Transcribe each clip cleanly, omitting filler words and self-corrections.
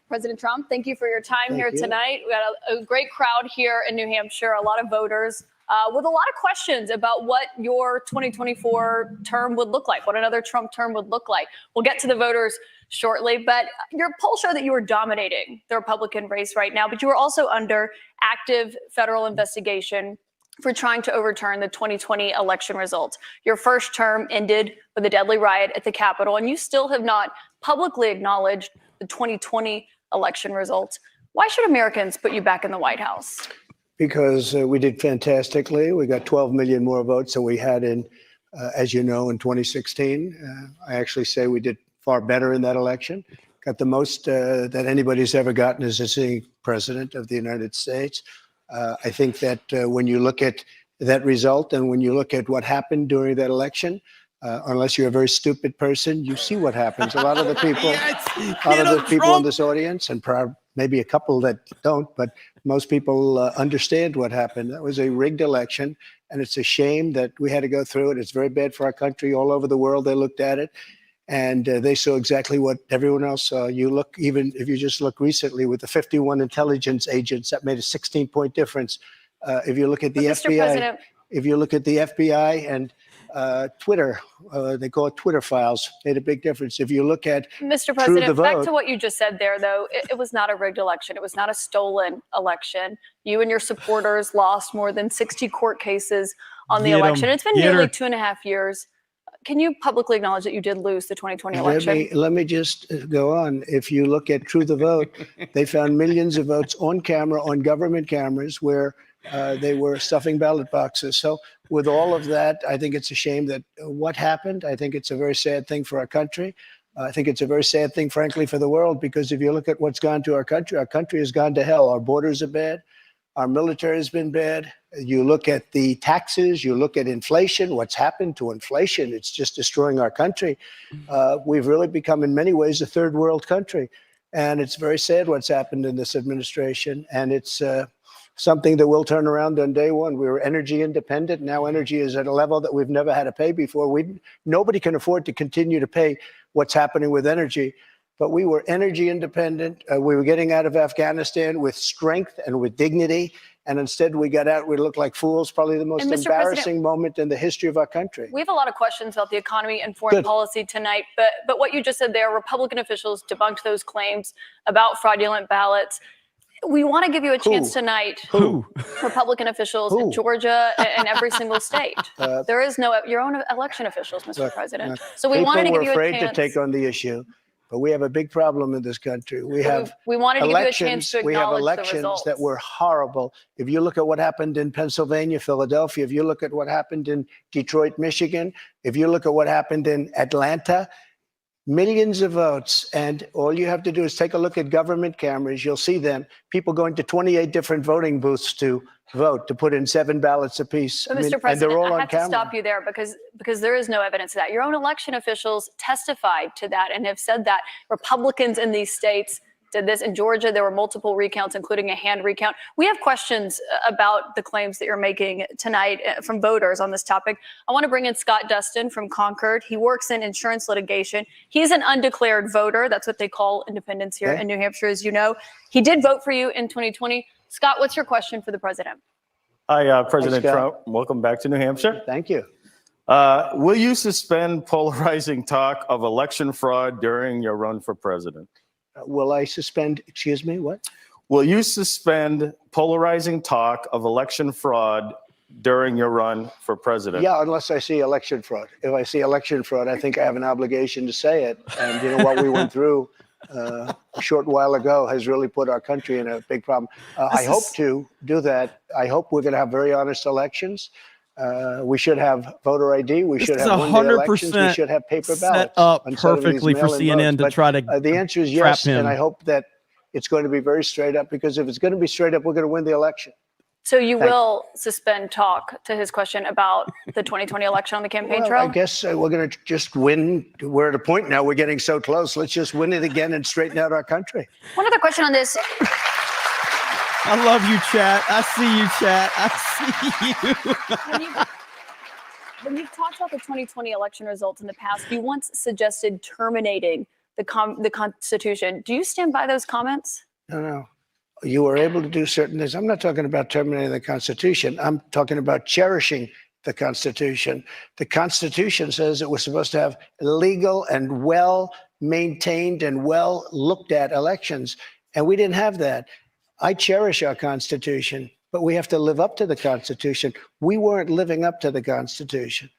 President Trump, thank you for your time Thank here you. tonight. We got a great crowd here in New Hampshire, a lot of voters with a lot of questions about what your 2024 term would look like, what another Trump term would look like. We'll get to the voters shortly, but your polls show that you are dominating the Republican race right now, but you are also under active federal investigation for trying to overturn the 2020 election results. Your first term ended with a deadly riot at the Capitol, and you still have not publicly acknowledged the 2020 election results. Why should Americans put you back in the White House? Because we did fantastically. We got 12 million more votes than we had in, as you know, in 2016. I actually say we did far better in that election. Got the most that anybody's ever gotten as a sitting president of the United States. I think that when you look at that result and when you look at what happened during that election, unless you're a very stupid person, you see what happens. A lot of the people, in this audience, and maybe a couple that don't, but most people understand what happened. That was a rigged election, and it's a shame that we had to go through it. It's very bad for our country. All over the world, they looked at it, and they saw exactly what everyone else saw. You look, even if you just look recently with the 51 intelligence agents, that made a 16-point difference. If you look at the FBI, and Twitter, they call it Twitter files, made a big difference. If you look at Mr. President, back to what you just said there, though, it was not a rigged election. It was not a stolen election. You and your supporters lost more than 60 court cases on the election. It's been nearly 2.5 years. Can you publicly acknowledge that you did lose the 2020 election? Let me just go on. If you look at True the Vote, they found millions of votes on camera, on government cameras, where they were stuffing ballot boxes. So with all of that, I think it's a shame that what happened. I think it's a very sad thing for our country. I think it's a very sad thing, frankly, for the world, because if you look at what's gone to our country has gone to hell. Our borders are bad. Our military has been bad. You look at the taxes, you look at inflation, what's happened to inflation. It's just destroying our country. We've really become, in many ways, a third world country. And it's very sad what's happened in this administration. And it's something that will turn around on day one. We were energy independent. Now energy is at a level that we've never had to pay before. Nobody can afford to continue to pay what's happening with energy. But we were energy independent. We were getting out of Afghanistan with strength and with dignity. And instead we got out, we looked like fools, probably the most embarrassing moment in the history of our country. We have a lot of questions about the economy and foreign policy tonight. But what you just said there, Republican officials debunked those claims about fraudulent ballots. We want to give you a chance tonight. Republican officials in Georgia and every single state. There is no, your own election officials, Mr. President. So we wanted to give you a chance. People were afraid to take on the issue. But we have a big problem in this country. We wanted to give you a chance to acknowledge we have the elections results that were horrible. If you look at what happened in Pennsylvania, Philadelphia, if you look at what happened in Detroit, Michigan, if you look at what happened in Atlanta, millions of votes. And all you have to do is take a look at government cameras. You'll see them. People going to 28 different voting booths to vote, to put in 7 ballots apiece. But Mr. President, I have to stop you there because there is no evidence of that. Your own election officials testified to that and have said that Republicans in these states did this. In Georgia, there were multiple recounts, including a hand recount. We have questions about the claims that you're making tonight from voters on this topic. I want to bring in Scott Dustin from Concord. He works in insurance litigation. He's an undeclared voter. That's what they call independents here in New Hampshire, as you know. He did vote for you in 2020. Scott, what's your question for the president? Hi, President Trump. Welcome back to New Hampshire. Thank you. Will you suspend polarizing talk of election fraud during your run for president? Will I suspend, excuse me, what? Will you suspend polarizing talk of election fraud during your run for president? Yeah, unless I see election fraud. If I see election fraud, I think I have an obligation to say it. And you know what we went through a short while ago has really put our country in a big problem. I hope to do that. I hope we're going to have very honest elections. We should have voter ID. We should have 100% elections. We should have paper ballots. Set up perfectly for CNN to try to the answer is yes, and I hope that it's going to be very straight up, because if it's going to be straight up, we're going to win the election. So you will suspend talk, to his question about the 2020 election on the campaign trail? I guess we're going to just win. We're at a point now, we're getting so close. Let's just win it again and straighten out our country. One other question on this. I love you, chat. I see you, chat. I see you. When you've talked about the 2020 election results in the past, you once suggested terminating the Constitution. Do you stand by those comments? No. You were able to do certain things. I'm not talking about terminating the Constitution. I'm talking about cherishing the Constitution. The Constitution says that we're supposed to have legal and well maintained and well looked at elections. And we didn't have that. I cherish our Constitution, but we have to live up to the Constitution. We weren't living up to the Constitution.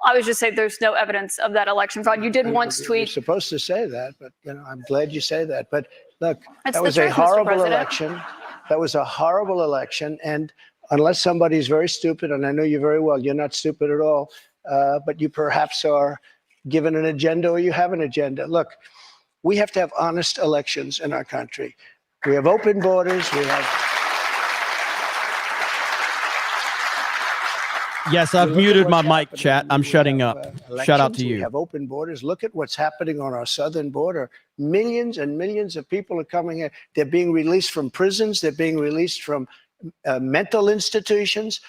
I was just saying there's no evidence of that election fraud. You did once You're tweet. supposed to say that, but I'm glad you say that. But look, It's that the was a truth, Mr. horrible President. election. That was a horrible election. And unless somebody's very stupid, and I know you very well, you're not stupid at all, but you perhaps are given an agenda or you have an agenda. Look, we have to have honest elections in our country. We have open borders. We have. Yes, I've Look at muted my what's mic, happening. chat. I'm We shutting have, up. Shout out elections. to We you. have open borders. Look at what's happening on our southern border. Millions and millions of people are coming here. They're being released from prisons. They're being released from mental institutions.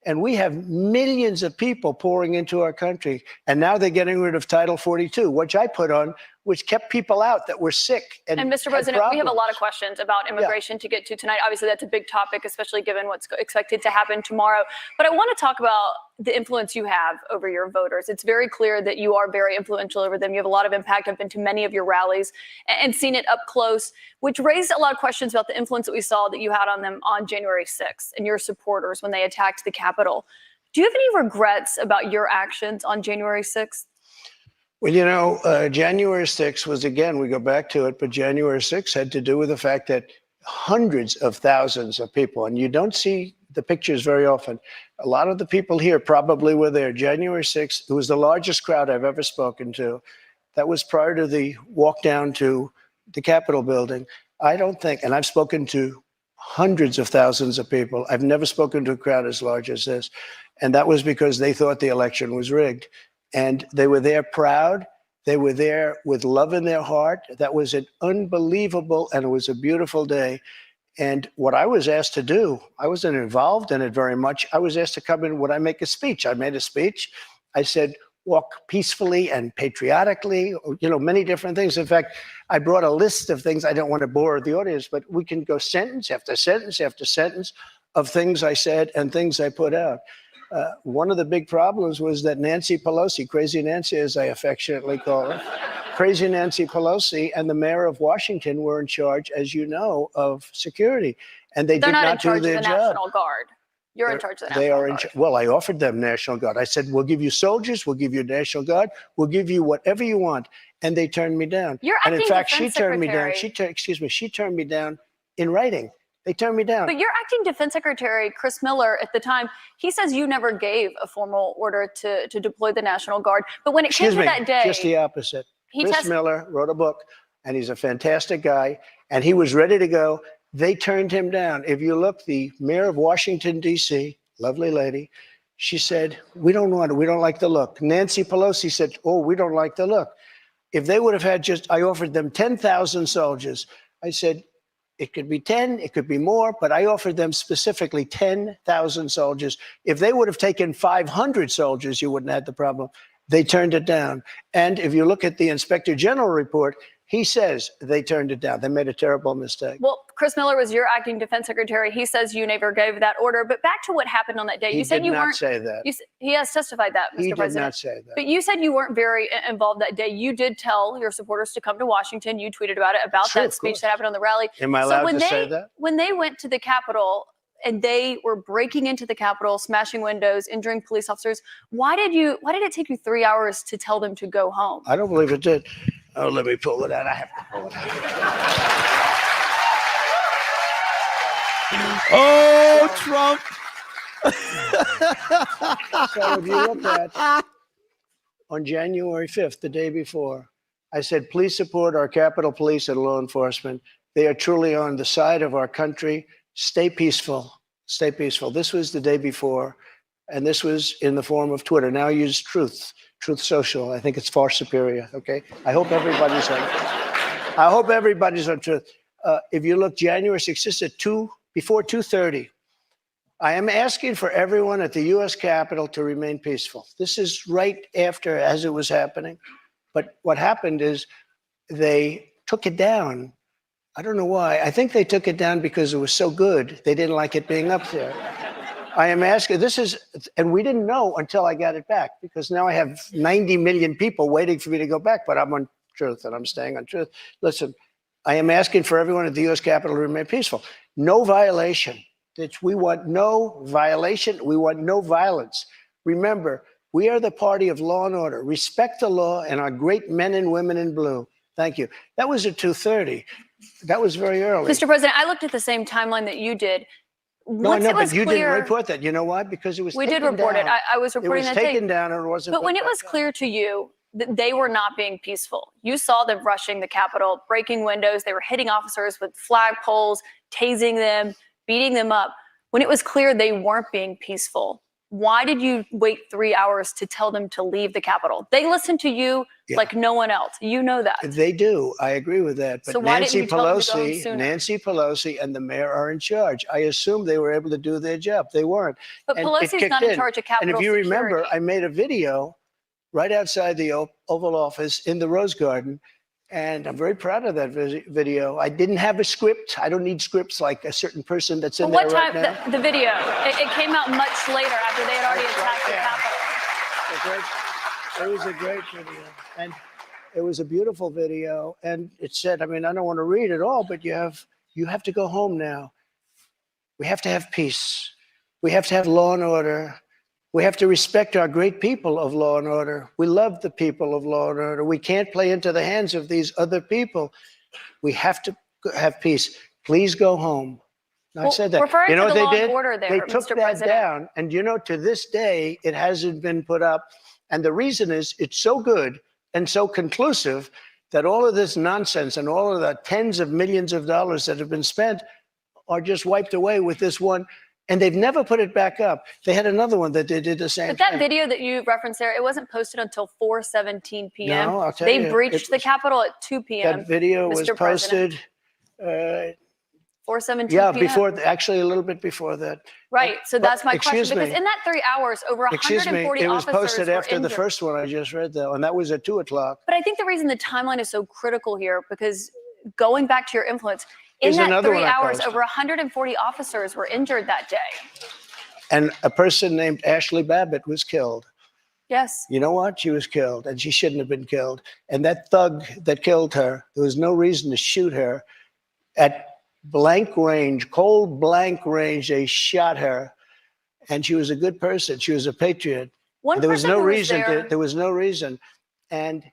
And we have millions of people pouring into our country. And now they're getting rid of Title 42, which I put on, which kept people out that were sick. And Mr. had President, we have a lot of problems. questions about immigration to get to tonight. Obviously, that's a big topic, especially given what's expected to happen tomorrow. But I want to talk about the influence you have over your voters. It's very clear that you are very influential over them. You have a lot of impact. I've been to many of your rallies and seen it up close, which raised a lot of questions about the influence that we saw that you had on them on January 6th and your supporters when they attacked the Capitol. Do you have any regrets about your actions on January 6th? Well, January 6th was, again, we go back to it, but January 6th had to do with the fact that hundreds of thousands of people, and you don't see the pictures very often. A lot of the people here probably were there. January 6th, it was the largest crowd I've ever spoken to. That was prior to the walk down to the Capitol building. I don't think, and I've spoken to hundreds of thousands of people. I've never spoken to a crowd as large as this. And that was because they thought the election was rigged. And they were there proud. They were there with love in their heart. That was an unbelievable, and it was a beautiful day. And what I was asked to do, I wasn't involved in it very much. I was asked to come in. Would I make a speech? I made a speech. I said, walk peacefully and patriotically, many different things. In fact, I brought a list of things. I don't want to bore the audience, but we can go sentence after sentence after sentence of things I said and things I put out. One of the big problems was that Nancy Pelosi, Crazy Nancy, as I affectionately call her, Crazy Nancy Pelosi and the mayor of Washington were in charge, as you know, of security. And they They're did not in not do charge of their the job. National Guard. You're in charge of the They National are in Guard. Well, I offered them National Guard. I said, we'll give you soldiers, we'll give you National Guard, we'll give you whatever you want. And they turned me down. You're And in acting fact, she defense turned me down. secretary. She turned me down in writing. They turned me down. But your acting defense secretary, Chris Miller, at the time, he says you never gave a formal order to deploy the National Guard. But when it came to that day, just the opposite. he Chris Miller wrote a book, and he's a fantastic guy, and he was ready to go. They turned him down. If you look, the mayor of Washington, D.C., lovely lady, she said, we don't want it. We don't like the look. Nancy Pelosi said, oh, we don't like the look. If they would have had I offered them 10,000 soldiers. I said, it could be 10, it could be more, but I offered them specifically 10,000 soldiers. If they would have taken 500 soldiers, you wouldn't have had the problem. They turned it down. And if you look at the Inspector General report, he says they turned it down. They made a terrible mistake. Well, Chris Miller was your acting defense secretary. He says you never gave that order. But back to what happened on that day. You said you weren't. He did not say that. He has testified that, Mr. He did President. not say that. But you said you weren't very involved that day. You did tell your supporters to come to Washington. You tweeted about it, about True, that of speech course. that happened on the rally. Am I allowed to say that? When they went to the Capitol and they were breaking into the Capitol, smashing windows, injuring police officers, why did it take you 3 hours to tell them to go home? I don't believe it did. Oh, let me pull it out. I have to pull it out. Oh, Trump. So if you look at on January 5th, the day before, I said, please support our Capitol Police and law enforcement. They are truly on the side of our country. Stay peaceful. Stay peaceful. This was the day before, and this was in the form of Twitter. Now I use Truth Social. I think it's far superior. Okay. I hope everybody's on Truth. If you look, January 6th, this is before 2:30. I am asking for everyone at the U.S. Capitol to remain peaceful. This is right after, as it was happening. But what happened is they took it down. I don't know why. I think they took it down because it was so good. They didn't like it being up there. I am asking, and we didn't know until I got it back, because now I have 90 million people waiting for me to go back, but I'm on truth and I'm staying on truth. Listen, I am asking for everyone at the U.S. Capitol to remain peaceful. No violation. We want no violation. We want no violence. Remember, we are the party of law and order. Respect the law and our great men and women in blue. Thank you. That was at 2:30. That was very early. Mr. President, I looked at the same timeline that you did. No, I Once know, it was but you clear, didn't report that. You know why? Because it was we taken did report it. down. I was It reporting was that taken day. down and it wasn't. But when put it was back up. clear to you that they were not being peaceful, you saw them rushing the Capitol, breaking windows. They were hitting officers with flagpoles, tasing them, beating them up. When it was clear they weren't being peaceful, why did you wait 3 hours to tell them to leave the Capitol? They listened to you like no one else. You know that. They do. I agree with that. But So why didn't Nancy you tell them to go home Pelosi, sooner? Nancy Pelosi and the mayor are in charge. I assume they were able to do their job. They weren't. But And it Pelosi's kicked not in in. charge of And Capitol if you remember, security. I made a video right outside the Oval Office in the Rose Garden. And I'm very proud of that video. I didn't have a script. I don't need scripts like a certain person that's in But there what right time, now. the video, it came out much later after they had already attacked the Capitol. It was a great video. And it was a beautiful video. And it said, I mean, I don't want to read it all, but you have to go home now. We have to have peace. We have to have law and order. We have to respect our great people of law and order. We love the people of law and order. We can't play into the hands of these other people. We have to have peace. Please go home. Well, I said that. referring You know to what the they law and did? order there, They took Mr. that President. down. And you know, to this day, it hasn't been put up. And the reason is it's so good and so conclusive that all of this nonsense and all of the tens of millions of dollars that have been spent are just wiped away with this one. And they've never put it back up. They had another one that they did the same But that thing. video that you referenced there, it wasn't posted until 4:17 p.m. No, I'll tell They you, breached it the was- Capitol at 2 p.m. That video was Mr. President. posted, 4:17 yeah, p.m. before, actually a little bit before that. Right. So but- that's my question. excuse Because me. in that 3 hours, over Excuse me, 140 it was officers posted were after the injured. first one I just read, though, and that was at 2 o'clock. But I think the reason the timeline is so critical here, because going back to your influence, in Here's that another 3 one I hours, posted. over 140 officers were injured that day. And a person named Ashley Babbitt was killed. Yes. You know what? She was killed, and she shouldn't have been killed. And that thug that killed her, there was no reason to shoot her. At blank range, cold blank range, they shot her. And she was a good person. She was a patriot. One There was person no who was reason there, there was no reason. And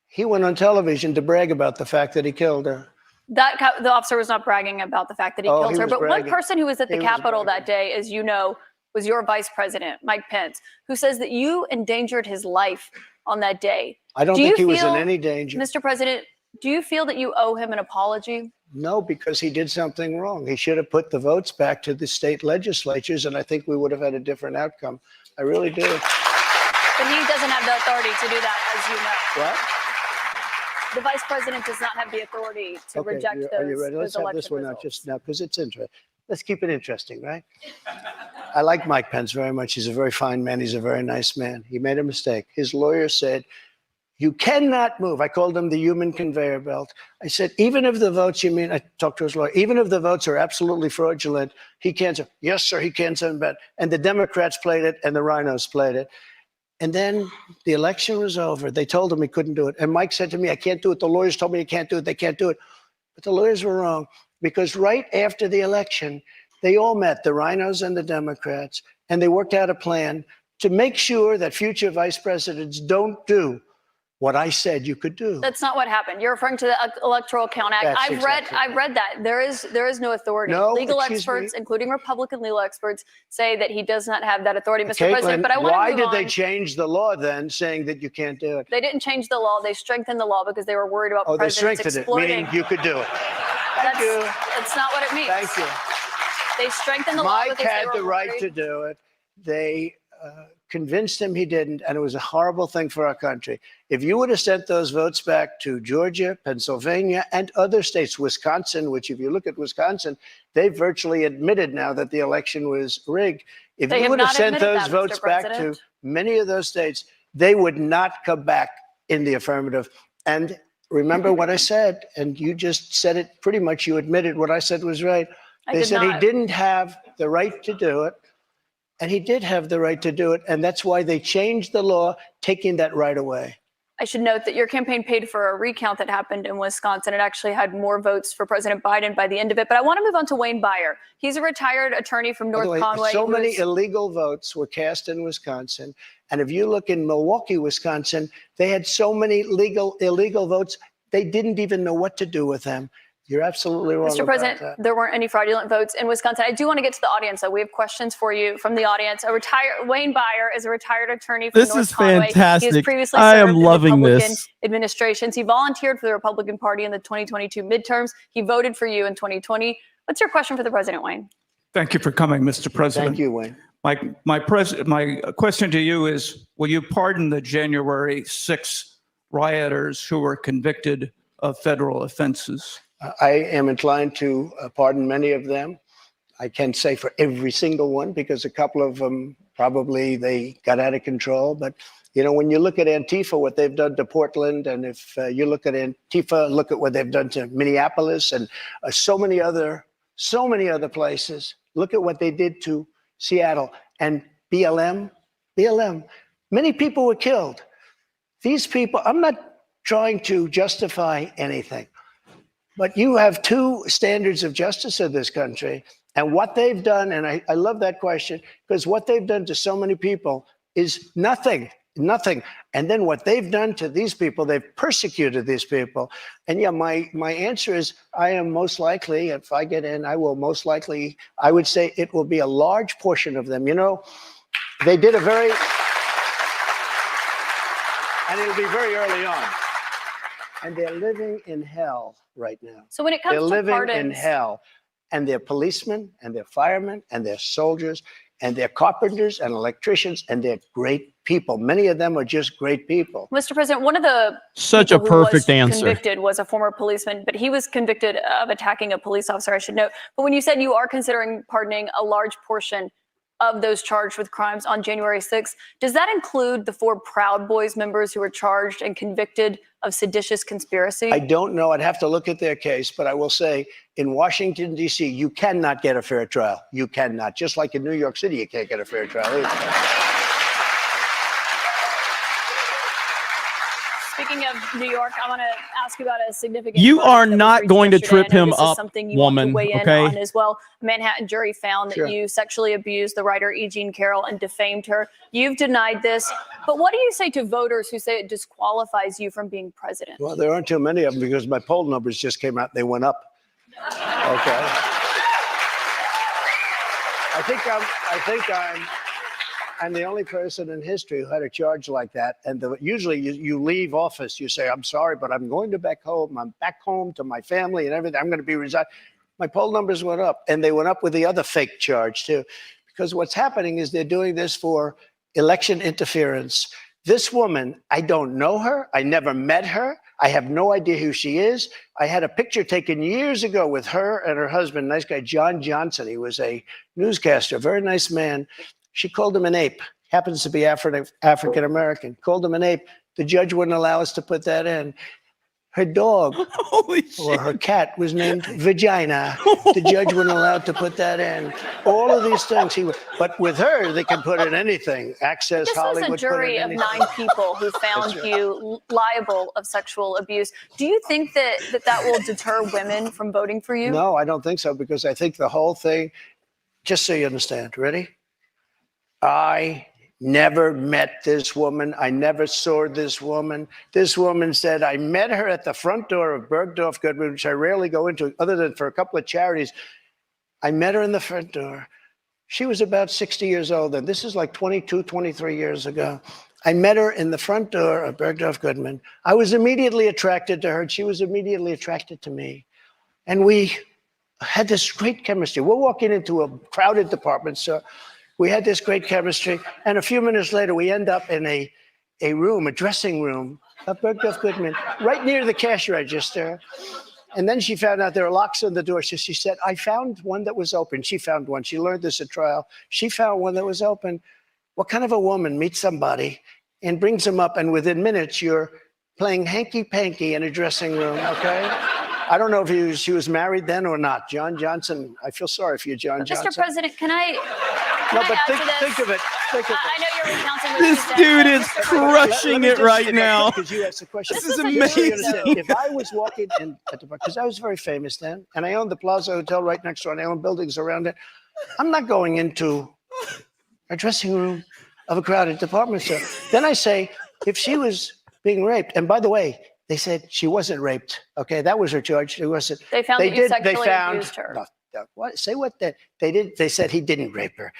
he went on television to brag about the fact that he killed her. the officer was not bragging about the fact that he Oh, killed he her. was But one bragging. person who was at the He was Capitol that bragging. day, as you know, was your vice president, Mike Pence, who says that you endangered his life on that day. I don't Do think you he was in feel- any danger. Mr. President, do you feel that you owe him an apology? No, because he did something wrong. He should have put the votes back to the state legislatures, and I think we would have had a different outcome. I really do. But he doesn't have the authority to do that, as you know. What? The vice president does not have the authority to reject are you those, ready? Let's those have this election one out results. just now because it's interesting. Let's keep it interesting, right? I like Mike Pence very much. He's a very fine man. He's a very nice man. He made a mistake. His lawyer said, you cannot move. I called him the human conveyor belt. I said, even if the votes, I talked to his lawyer, even if the votes are absolutely fraudulent, he can't say, yes, sir, he can't send back. And the Democrats played it and the rhinos played it. And then the election was over. They told him he couldn't do it. And Mike said to me, I can't do it. The lawyers told me he can't do it. They can't do it. But the lawyers were wrong because right after the election, they all met, the rhinos and the Democrats, and they worked out a plan to make sure that future vice presidents don't do what I said you could do. That's not what happened. You're referring to the Electoral Count Act. That's I've read that. There is no authority. No, legal excuse experts, me. including Republican legal experts, say that he does not have that authority, Mr. Caitlin, President. But I want why to did move they on. change the law then, saying that you can't do it? They didn't change the law. They strengthened the law because they were worried about Oh, they presidents strengthened it, exploiting. meaning you could do it. That's, you. that's not what it means. Thank you. They strengthened the law Mike because had they the were right worried. to do it. They convinced him he didn't, and it was a horrible thing for our country. If you would have sent those votes back to Georgia, Pennsylvania, and other states, Wisconsin, which if you look at Wisconsin, they virtually admitted now that the election was rigged. If They you have would have not sent admitted those that, Mr. votes back to President. many of those states, they would not come back in the affirmative. And remember what I said, and you just said it pretty much. You admitted what I said was right. I They did said not. he didn't have the right to do it, and he did have the right to do it, and that's why they changed the law, taking that right away. I should note that your campaign paid for a recount that happened in Wisconsin. It actually had more votes for President Biden by the end of it. But I want to move on to Wayne Byer. He's a retired attorney from By the North way, Conway. so He many was- illegal votes were cast in Wisconsin. And if you look in Milwaukee, Wisconsin, they had so many illegal votes, they didn't even know what to do with them. You're absolutely wrong Mr. about President, that. there weren't any fraudulent votes in Wisconsin. I do want to get to the audience, though. We have questions for you from the audience. Wayne Byer is a retired attorney from This North is Conway. He has fantastic. previously I am served in loving Republican this. administrations. He volunteered for the Republican Party in the 2022 midterms. He voted for you in 2020. What's your question for the president, Wayne? Thank you for coming, Mr. President. Thank you, Wayne. My question to you is, will you pardon the January 6 rioters who were convicted of federal offenses? I am inclined to pardon many of them. I can't say for every single one because a couple of them probably they got out of control. But, you know, when you look at Antifa, what they've done to Portland, and if you look at Antifa, look at what they've done to Minneapolis and so many other places. Look at what they did to Seattle and BLM. Many people were killed. These people, I'm not trying to justify anything. But you have two standards of justice in this country. And what they've done, and I love that question, because what they've done to so many people is nothing. And then what they've done to these people, they've persecuted these people. And yeah, my answer is I am most likely, if I get in, I will most likely, I would say it will be a large portion of them. You know, they did a very, and it'll be very early on. And they're living in hell right now. So when it comes They're to living pardons, in hell. And they're policemen, and they're firemen, and they're soldiers, and they're carpenters and electricians, and they're great people. Many of them are just great people. Mr. President, one of the Such a people who was perfect answer. convicted was a former policeman, but he was convicted of attacking a police officer, I should note. But when you said you are considering pardoning a large portion of those charged with crimes on January 6th, does that include the 4 Proud Boys members who were charged and convicted of seditious conspiracy? I don't know. I'd have to look at their case, but I will say in Washington, D.C., you cannot get a fair trial. You cannot. Just like in New York City, you can't get a fair trial either. Speaking of New York, I want to ask you about a significant. You verdict are that was not reached going to yesterday. trip I know him this is up, something you want woman, to weigh in okay? on as well. A Manhattan jury found that Sure. you sexually abused the writer E. Jean Carroll and defamed her. You've denied this, but what do you say to voters who say it disqualifies you from being president? Well, there aren't too many of them because my poll numbers just came out. They went up. Okay. I think I'm the only person in history who had a charge like that. And usually you leave office, you say, I'm sorry, but I'm going to back home. I'm back home to my family and everything. I'm going to be resigned. My poll numbers went up, and they went up with the other fake charge too. Because what's happening is they're doing this for election interference. This woman, I don't know her. I never met her. I have no idea who she is. I had a picture taken years ago with her and her husband, nice guy, John Johnson. He was a newscaster, very nice man. She called him an ape. Happens to be African American. Called him an ape. The judge wouldn't allow us to put that in. Her dog Holy or shit. her cat was named Vagina. The judge wouldn't allow to put that in. All of these things but with her, they can put in anything. Access This was Hollywood. a put jury in of anything. 9 people who found That's right. you liable of sexual abuse. Do you think that will deter women from voting for you? No, I don't think so, because I think the whole thing, just so you understand, ready? I never met this woman. I never saw this woman. This woman said, I met her at the front door of Bergdorf Goodman, which I rarely go into other than for a couple of charities. I met her in the front door. She was about 60 years old, and this is like 22, 23 years ago. I met her in the front door of Bergdorf Goodman. I was immediately attracted to her, and she was immediately attracted to me. And we had this great chemistry. We're walking into a crowded department store. We had this great chemistry, and a few minutes later, we end up in a room, a dressing room of Bergdorf Goodman, right near the cash register. And then she found out there are locks on the door. So she said, I found one that was open. She found one. She learned this at trial. She found one that was open. What kind of a woman meets somebody and brings them up, and within minutes, you're playing hanky-panky in a dressing room, okay? I don't know if she was married then or not. John Johnson, I feel sorry for you, John Johnson. Mr. President, can I No, I but add think, to this? think of it. Think of I it. know you're recounting what This you said, dude but is Mr. President, crushing it right now. Because you asked the question. This is a Here's what I'm amazing. gonna say. If I was walking in at the because I was very famous then, and I owned the Plaza Hotel right next door, and I owned buildings around it. I'm not going into a dressing room of a crowded department store. Then I say, if she was being raped, and by the way, they said she wasn't raped. Okay, that was her charge. It wasn't. They found that you sexually abused her. What? Say what? They did. They said he didn't rape her.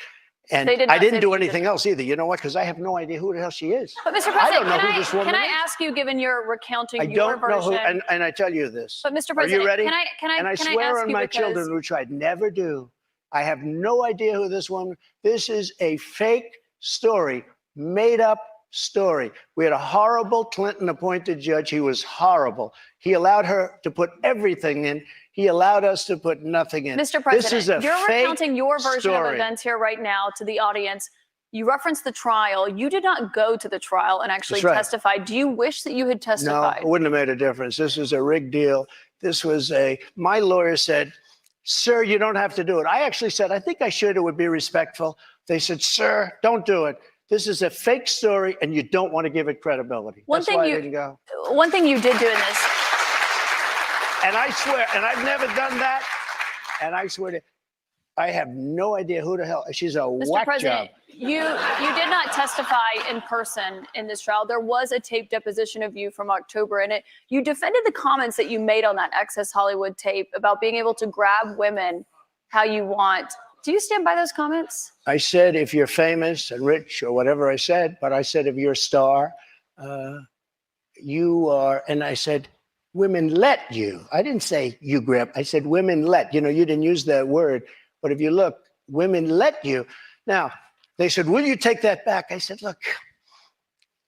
And They did I not say didn't do that he anything else either. You know what? Because I have no idea who the hell she is. But Mr. I don't President, know who this woman can I is. ask you, given your recounting I your don't know version, who, and I tell you this. but Mr. Are President, you ready? can I And I can swear ask on you my because children, which I'd never do. I have no idea who this woman. This is a fake story, made up story. We had a horrible Clinton-appointed judge. He was horrible. He allowed her to put everything in. He allowed us to put nothing in. Mr. President, this is a you're fake recounting your version of story. events here right now to the audience. You referenced the trial. You did not go to the trial and actually That's right. testify. Do you wish that you had No, testified? it wouldn't have made a difference. This was a rigged deal. This was my lawyer said, sir, you don't have to do it. I actually said, I think I should. It would be respectful. They said, sir, don't do it. This is a fake story and you don't want to give it credibility. That's why I didn't go. One thing you did do in this, And I swear, and I've never done that. And I swear to, I have no idea who the hell, she's a Mr. whack President, job. you did not testify in person in this trial. There was a tape deposition of you from October in it. You defended the comments that you made on that Access Hollywood tape about being able to grab women how you want. Do you stand by those comments? I said, if you're famous and rich or whatever I said, but I said, if you're a star, you are, and I said, women let you. I didn't say you grab, I said women let, you didn't use that word, but if you look, women let you. Now, they said, will you take that back? I said, look,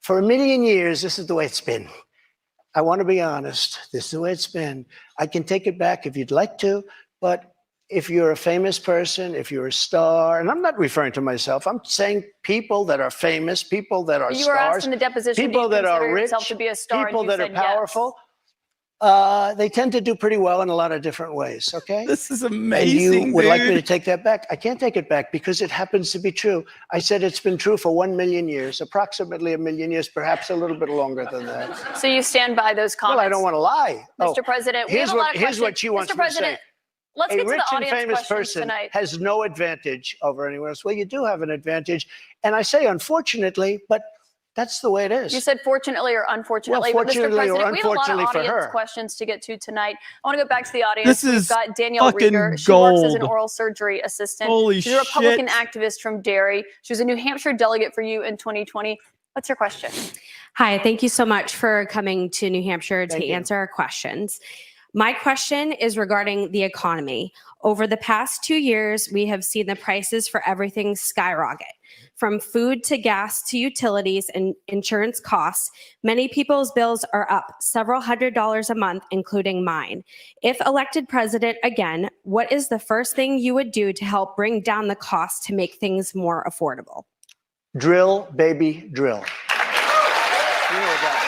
for 1,000,000 years, this is the way it's been. I want to be honest. This is the way it's been. I can take it back if you'd like to, but if you're a famous person, if you're a star, and I'm not referring to myself, I'm saying people that are famous, people that are You were asked stars, in the deposition, people do you that are consider rich, yourself to be a star? And people you that are said yes. powerful, they tend to do pretty well in a lot of different ways, okay? This is And amazing, you would like me to dude. take that back? I can't take it back because it happens to be true. I said it's been true for 1,000,000 years, approximately 1,000,000 years, perhaps a little bit longer than that. So you stand by those comments? Well, I don't want to lie. Mr. President, we have here's a lot of here's what questions. she wants Mr. me to say. President, let's A get to rich the and audience famous questions person tonight. has no advantage over anyone else. Well, you do have an advantage. And I say unfortunately, but that's the way it is. You said fortunately or unfortunately, Well, but Mr. fortunately or President, we have a lot of unfortunately for audience her. questions to get to tonight. I want to go back to the audience. This We've is got Danielle fucking Rieger. She works as an gold. oral surgery assistant. Holy She's a Republican shit. activist from Derry. She was a New Hampshire delegate for you in 2020. What's your question? Hi, thank you so much for coming to New Hampshire Thank to you. answer our questions. My question is regarding the economy. Over the past 2 years, we have seen the prices for everything skyrocket. From food to gas to utilities and insurance costs, many people's bills are up several $100s a month, including mine. If elected president again, what is the first thing you would do to help bring down the cost to make things more affordable? Drill, baby, drill. You know what that is.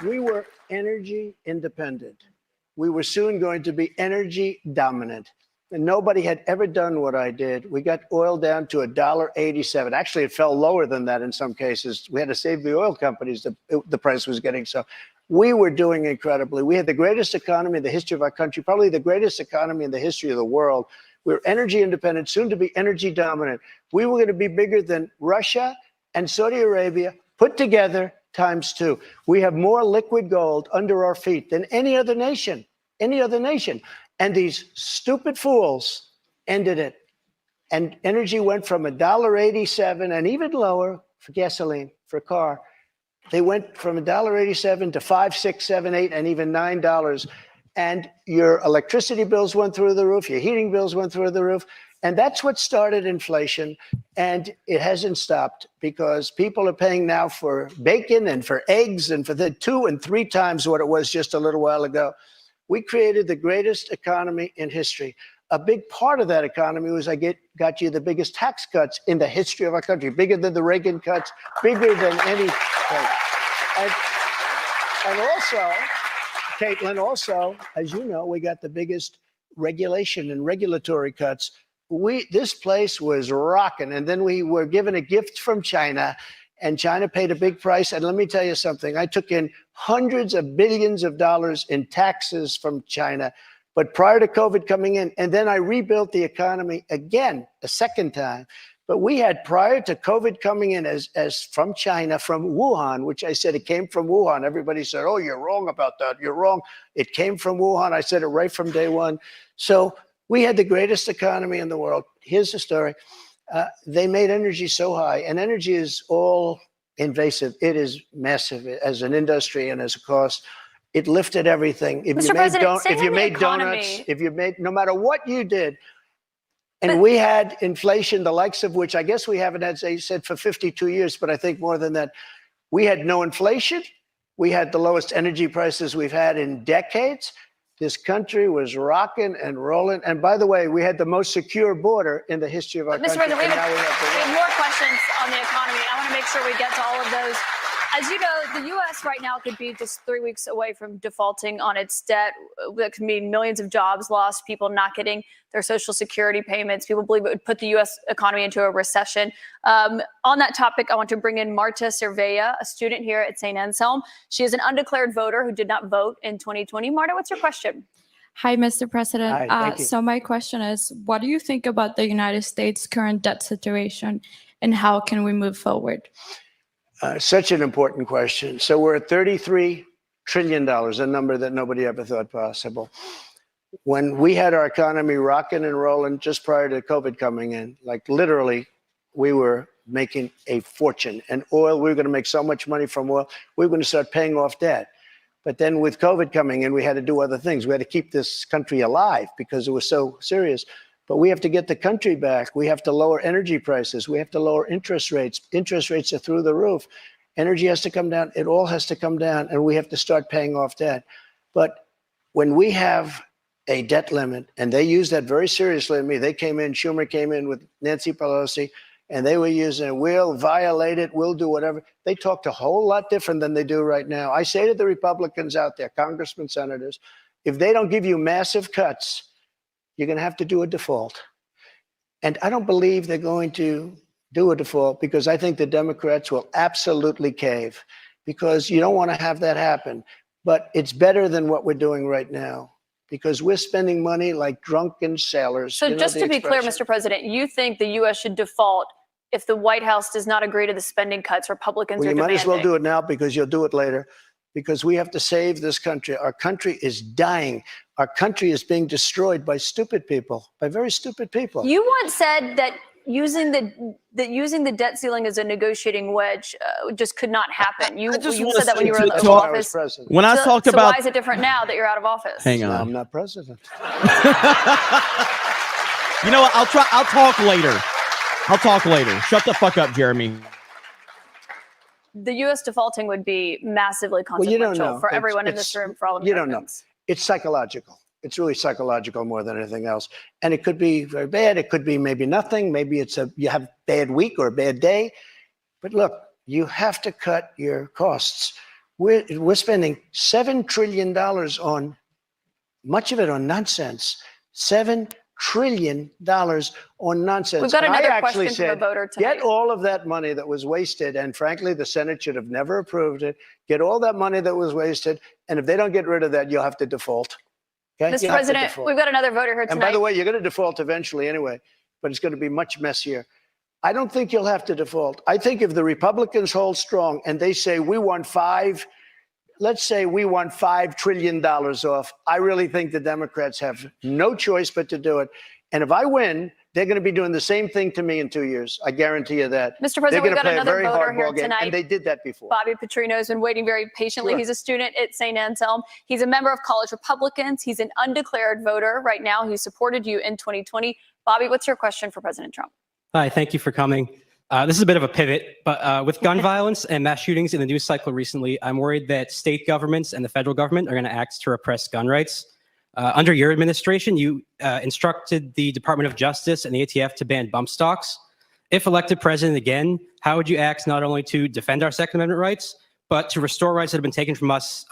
So we were energy independent. We were soon going to be energy dominant. And nobody had ever done what I did. We got oil down to $1.87. Actually, it fell lower than that in some cases. We had to save the oil companies. The price was getting so. We were doing incredibly. We had the greatest economy in the history of our country, probably the greatest economy in the history of the world. We were energy independent, soon to be energy dominant. We were going to be bigger than Russia and Saudi Arabia put together ×2. We have more liquid gold under our feet than any other nation. And these stupid fools ended it. And energy went from $1.87 and even lower for gasoline, for a car. They went from $1.87 to $5, $6, $7, $8, and even $9. And your electricity bills went through the roof, your heating bills went through the roof. And that's what started inflation. And it hasn't stopped because people are paying now for bacon and for eggs and for the 2 and 3 times what it was just a little while ago. We created the greatest economy in history. a big part of that economy was got you the biggest tax cuts in the history of our country, bigger than the Reagan cuts, bigger than any. And also, Caitlin, also, as you know, we got the biggest regulation and regulatory cuts. This place was rocking, and then we were given a gift from China, and China paid a big price. And let me tell you something, I took in hundreds of billions of dollars in taxes from China, but prior to COVID coming in, and then I rebuilt the economy again, a second time. But we had, prior to COVID coming in as from China, from Wuhan, which I said it came from Wuhan. Everybody said, oh, you're wrong about that. You're wrong. It came from Wuhan. I said it right from day one. So we had the greatest economy in the world. Here's the story. They made energy so high, and energy is all invasive. It is massive as an industry and as a cost. It lifted everything. If Mr. you President, if you made economy, donuts, if you made, no matter what you did, and we had inflation, the likes of which I guess we haven't, as I said, for 52 years, but I think more than that. We had no inflation. We had the lowest energy prices we've had in decades. This country was rocking and rolling. And by the way, we had the most secure border in the history of our Mr. country. President, we and now we have the have worst. more questions on the economy. I want to make sure we get to all of those. As you know, the U.S. right now could be just 3 weeks away from defaulting on its debt. That could mean millions of jobs lost, people not getting their Social Security payments. People believe it would put the U.S. economy into a recession. On that topic, I want to bring in Marta Cervella, a student here at St. Anselm. She is an undeclared voter who did not vote in 2020. Marta, what's your question? Hi, Mr. President. Hi, thank you. So my question is, what do you think about the United States' current debt situation, and how can we move forward? Such an important question. So we're at $33 trillion, a number that nobody ever thought possible. When we had our economy rocking and rolling just prior to COVID coming in, like literally, we were making a fortune. And oil, we were going to make so much money from oil, we were going to start paying off debt. But then with COVID coming in, we had to do other things. We had to keep this country alive because it was so serious. But we have to get the country back. We have to lower energy prices. We have to lower interest rates. Interest rates are through the roof. Energy has to come down. It all has to come down, and we have to start paying off debt. But when we have a debt limit, and they use that very seriously to me, they came in, Schumer came in with Nancy Pelosi, and they were using, we'll violate it, we'll do whatever. They talked a whole lot different than they do right now. I say to the Republicans out there, congressmen, senators, if they don't give you massive cuts, you're going to have to do a default. And I don't believe they're going to do a default because I think the Democrats will absolutely cave because you don't want to have that happen. But it's better than what we're doing right now because we're spending money like drunken sailors. So You know just the to be clear, expression? Mr. President, you think the U.S. should default if the White House does not agree to the spending cuts Republicans Well, are you might demanding? as well do it now because you'll do it later. Because we have to save this country. Our country is dying. Our country is being destroyed by stupid people, by very stupid people. You once said that using the debt ceiling as a negotiating wedge just could not happen. You just you wanna said that when say you were in to- the to- When I was office. president. When I talked about, why is it different now that you're out of office? hang No, on. I'm not president. You know what? I'll talk later. I'll talk later. Shut the fuck up, Jeremy. The U.S. defaulting would be massively Well, you consequential don't know. for It's- everyone in this it's- room, for all you don't know. Americans. It's psychological. It's really psychological more than anything else. And it could be very bad. It could be maybe nothing. Maybe you have a bad week or a bad day. But look, you have to cut your costs. We're spending $7 trillion on, much of it on nonsense. $7 trillion on nonsense. We've got And I another actually question from a said, voter tonight. get all of that money that was wasted, and frankly, the Senate should have never approved it. Get all that money that was wasted, and if they don't get rid of that, you'll have to default. Okay? Mr. You have to President, default. we've got another voter here And tonight. by the way, you're going to default eventually anyway, but it's going to be much messier. I don't think you'll have to default. I think if the Republicans hold strong and they say let's say we want $5 trillion off, I really think the Democrats have no choice but to do it. And if I win, they're going to be doing the same thing to me in 2 years. I guarantee you that. Mr. They're President, going we've to got play a another very voter hardball here game, tonight. and they did that before. Bobby Petrino has been waiting very patiently. Sure. He's a student at St. Anselm. He's a member of College Republicans. He's an undeclared voter right now. He supported you in 2020. Bobby, what's your question for President Trump? Hi, thank you for coming. This is a bit of a pivot, but with gun violence and mass shootings in the news cycle recently, I'm worried that state governments and the federal government are going to act to repress gun rights. Under your administration, you instructed the Department of Justice and the ATF to ban bump stocks. If elected president again, how would you act not only to defend our Second Amendment rights, but to restore rights that have been taken from us,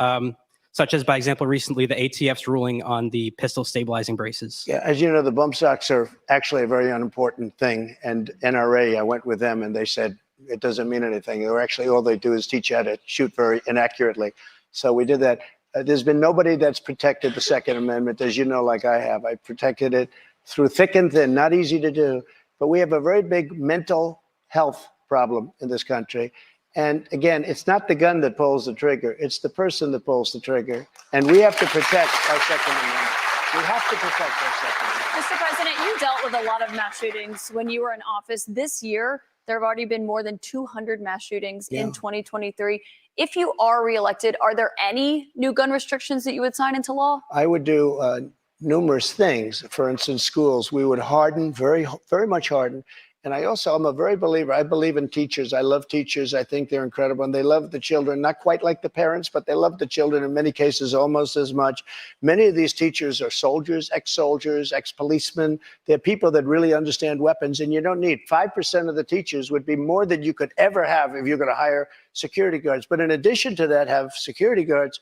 such as, by example, recently the ATF's ruling on the pistol stabilizing braces? Yeah, as you know, the bump stocks are actually a very unimportant thing. And NRA, I went with them and they said it doesn't mean anything. Or actually, all they do is teach you how to shoot very inaccurately. So we did that. There's been nobody that's protected the Second Amendment, as you know, like I have. I protected it through thick and thin, not easy to do. But we have a very big mental health problem in this country. And again, it's not the gun that pulls the trigger. It's the person that pulls the trigger. And we have to protect our Second Amendment. We have to protect our Second Amendment. Mr. President, you dealt with a lot of mass shootings when you were in office. This year, there have already been more than 200 mass shootings in 2023. If you are reelected, are there any new gun restrictions that you would sign into law? I would do numerous things. For instance, schools, we would harden, very much harden. And I'm a very believer. I believe in teachers. I love teachers. I think they're incredible. And they love the children, not quite like the parents, but they love the children in many cases almost as much. Many of these teachers are soldiers, ex-soldiers, ex-policemen. They're people that really understand weapons. And you don't need 5% of the teachers would be more than you could ever have if you're going to hire security guards. But in addition to that, have security guards.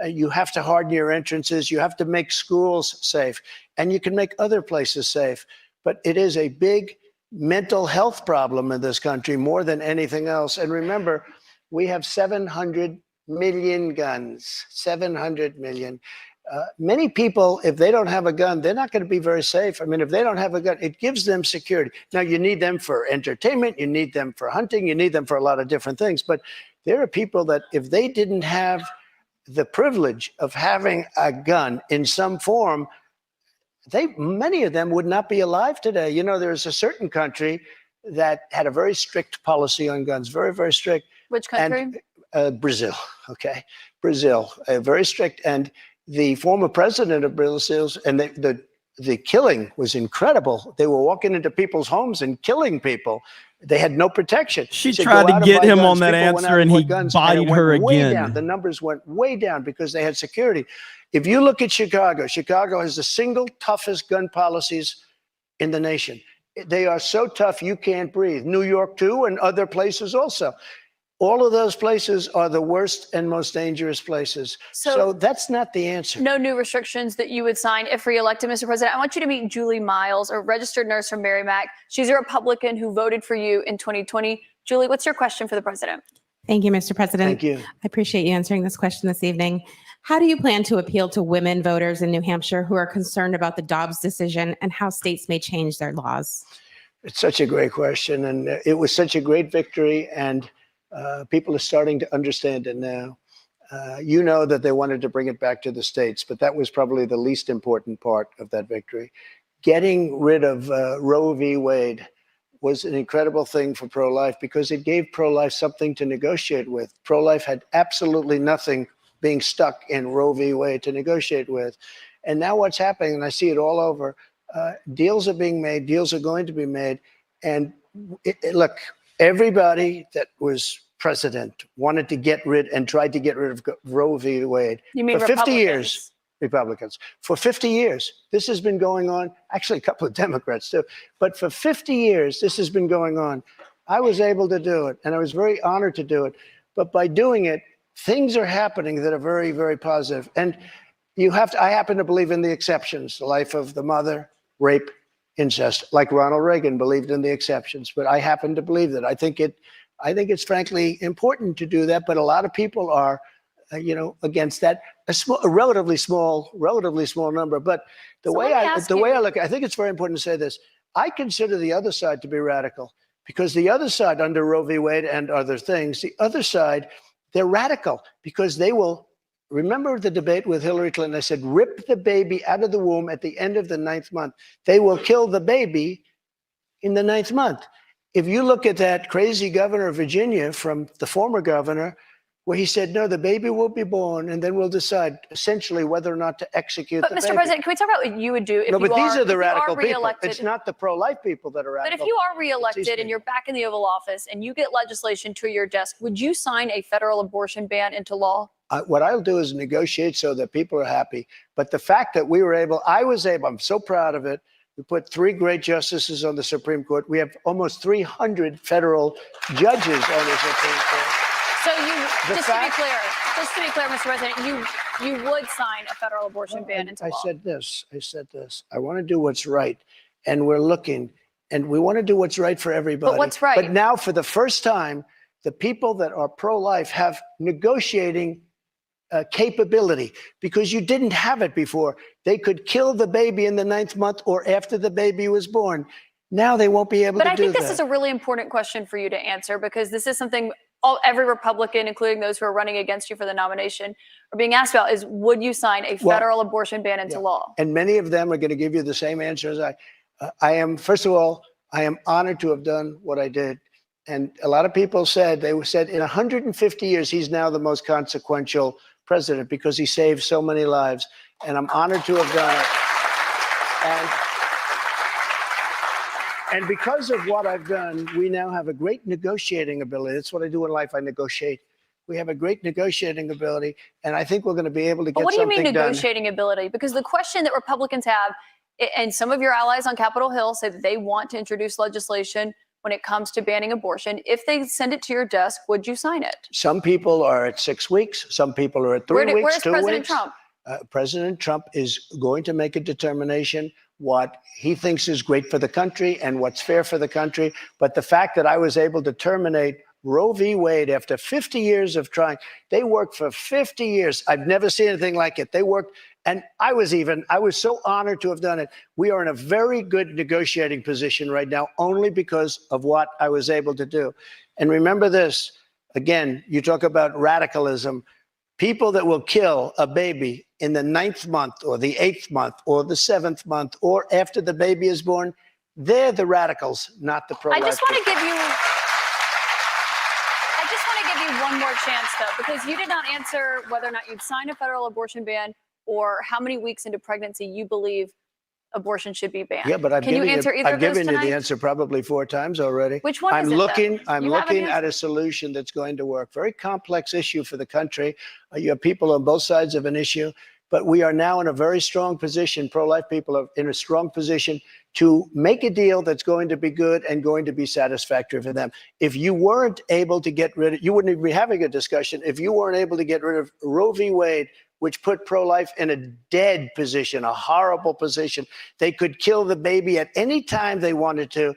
You have to harden your entrances. You have to make schools safe. And you can make other places safe. But it is a big mental health problem in this country more than anything else. And remember, we have 700 million guns, 700 million. Many people, if they don't have a gun, they're not going to be very safe. I mean, if they don't have a gun, it gives them security. Now, you need them for entertainment. You need them for hunting. You need them for a lot of different things. But there are people that if they didn't have the privilege of having a gun in some form, many of them would not be alive today. You know, there's a certain country that had a very strict policy on guns, very, very strict. Which country? And, Brazil, okay. Brazil, very strict. And the former president of Brazil, and the killing was incredible. They were walking into people's homes and killing people. They had no protection. She said, tried to get him on that People went out answer and bought he guns, bodied it her went way again. down. The numbers went way down because they had security. If you look at Chicago, Chicago has the single toughest gun policies in the nation. They are so tough you can't breathe. New York too, and other places also. All of those places are the worst and most dangerous places. So that's not the answer. No new restrictions that you would sign if reelected, Mr. President. I want you to meet Julie Miles, a registered nurse from Merrimack. She's a Republican who voted for you in 2020. Julie, what's your question for the president? Thank you, Mr. President. Thank you. I appreciate you answering this question this evening. How do you plan to appeal to women voters in New Hampshire who are concerned about the Dobbs decision and how states may change their laws? It's such a great question. And it was such a great victory. And people are starting to understand it now. You know that they wanted to bring it back to the states, but that was probably the least important part of that victory. Getting rid of Roe v. Wade was an incredible thing for pro-life because it gave pro-life something to negotiate with. Pro-life had absolutely nothing being stuck in Roe v. Wade to negotiate with. And now what's happening, and I see it all over, deals are being made, deals are going to be made. And look, everybody that was president wanted to get rid and tried to get rid of Roe v. Wade. You mean for 50 Republicans? years. Republicans. For 50 years, this has been going on. Actually, a couple of Democrats too. But for 50 years, this has been going on. I was able to do it, and I was very honored to do it. But by doing it, things are happening that are very, very positive. And I happen to believe in the exceptions, the life of the mother, rape, incest, like Ronald Reagan believed in the exceptions. But I happen to believe that. I think it's frankly important to do that. But a lot of people are, against that. A relatively small number. But the way I look, I think it's very important to say this. I consider the other side to be radical because the other side under Roe v. Wade and other things, the other side, they're radical because they will. Remember the debate with Hillary Clinton? I said, rip the baby out of the womb at the end of the 9th month. They will kill the baby in the 9th month. If you look at that crazy governor of Virginia from the former governor, where he said, no, the baby will be born, and then we'll decide essentially whether or not to execute the baby. But Mr. President, can we talk about what you would do if these are the radical people. Reelected? It's not the pro-life people that are radical. But if you are reelected and you're back in the Oval Office and you get legislation to your desk, would you sign a federal abortion ban into law? What I'll do is negotiate so that people are happy. But the fact that I was able, I'm so proud of it. We put 3 great justices on the Supreme Court. We have almost 300 federal judges on the Supreme Court. So just to be clear, Mr. President, you would sign a federal abortion ban into law. I said this. I want to do what's right. And we're looking, and we want to do what's right for everybody. But what's right? But now, for the first time, the people that are pro-life have negotiating capability, because you didn't have it before. They could kill the baby in the 9th month or after the baby was born. Now they won't be able to do that. But I think this is a really important question for you to answer, because this is something every Republican, including those who are running against you for the nomination, are being asked about, is would you sign a federal abortion ban into law? And many of them are going to give you the same answer as I am. First of all, I am honored to have done what I did. And a lot of people said in 150 years, he's now the most consequential president because he saved so many lives. And I'm honored to have done it. And because of what I've done, we now have a great negotiating ability. That's what I do in life. I negotiate. We have a great negotiating ability, and I think we're going to be able to get something done. What do you mean negotiating ability? Because the question that Republicans have, and some of your allies on Capitol Hill say that they want to introduce legislation when it comes to banning abortion. If they send it to your desk, would you sign it? Some people are at 6 weeks. Some people are at 3 weeks, Where's 2 President weeks. Trump? President Trump is going to make a determination what he thinks is great for the country and what's fair for the country. But the fact that I was able to terminate Roe v. Wade after 50 years of trying, they worked for 50 years. I've never seen anything like it. They worked, and I was so honored to have done it. We are in a very good negotiating position right now, only because of what I was able to do. And remember this, again, you talk about radicalism. People that will kill a baby in the 9th month or the 8th month or the 7th month or after the baby is born, they're the radicals, not the pro-life. I just want to give you one more chance, though, because you did not answer whether or not you'd sign a federal abortion ban or how many weeks into pregnancy you believe abortion should be banned. Yeah, but I've given you the answer probably 4 times already. Which one is it, I'm looking at a solution that's going to work. Very complex issue for the country. You have people on both sides of an issue, but we are now in a very strong position. Pro-life people are in a strong position to make a deal that's going to be good and going to be satisfactory for them. If you weren't able to get rid of, you wouldn't even be having a discussion. If you weren't able to get rid of Roe v. Wade, which put pro-life in a dead position, a horrible position. They could kill the baby at any time they wanted to,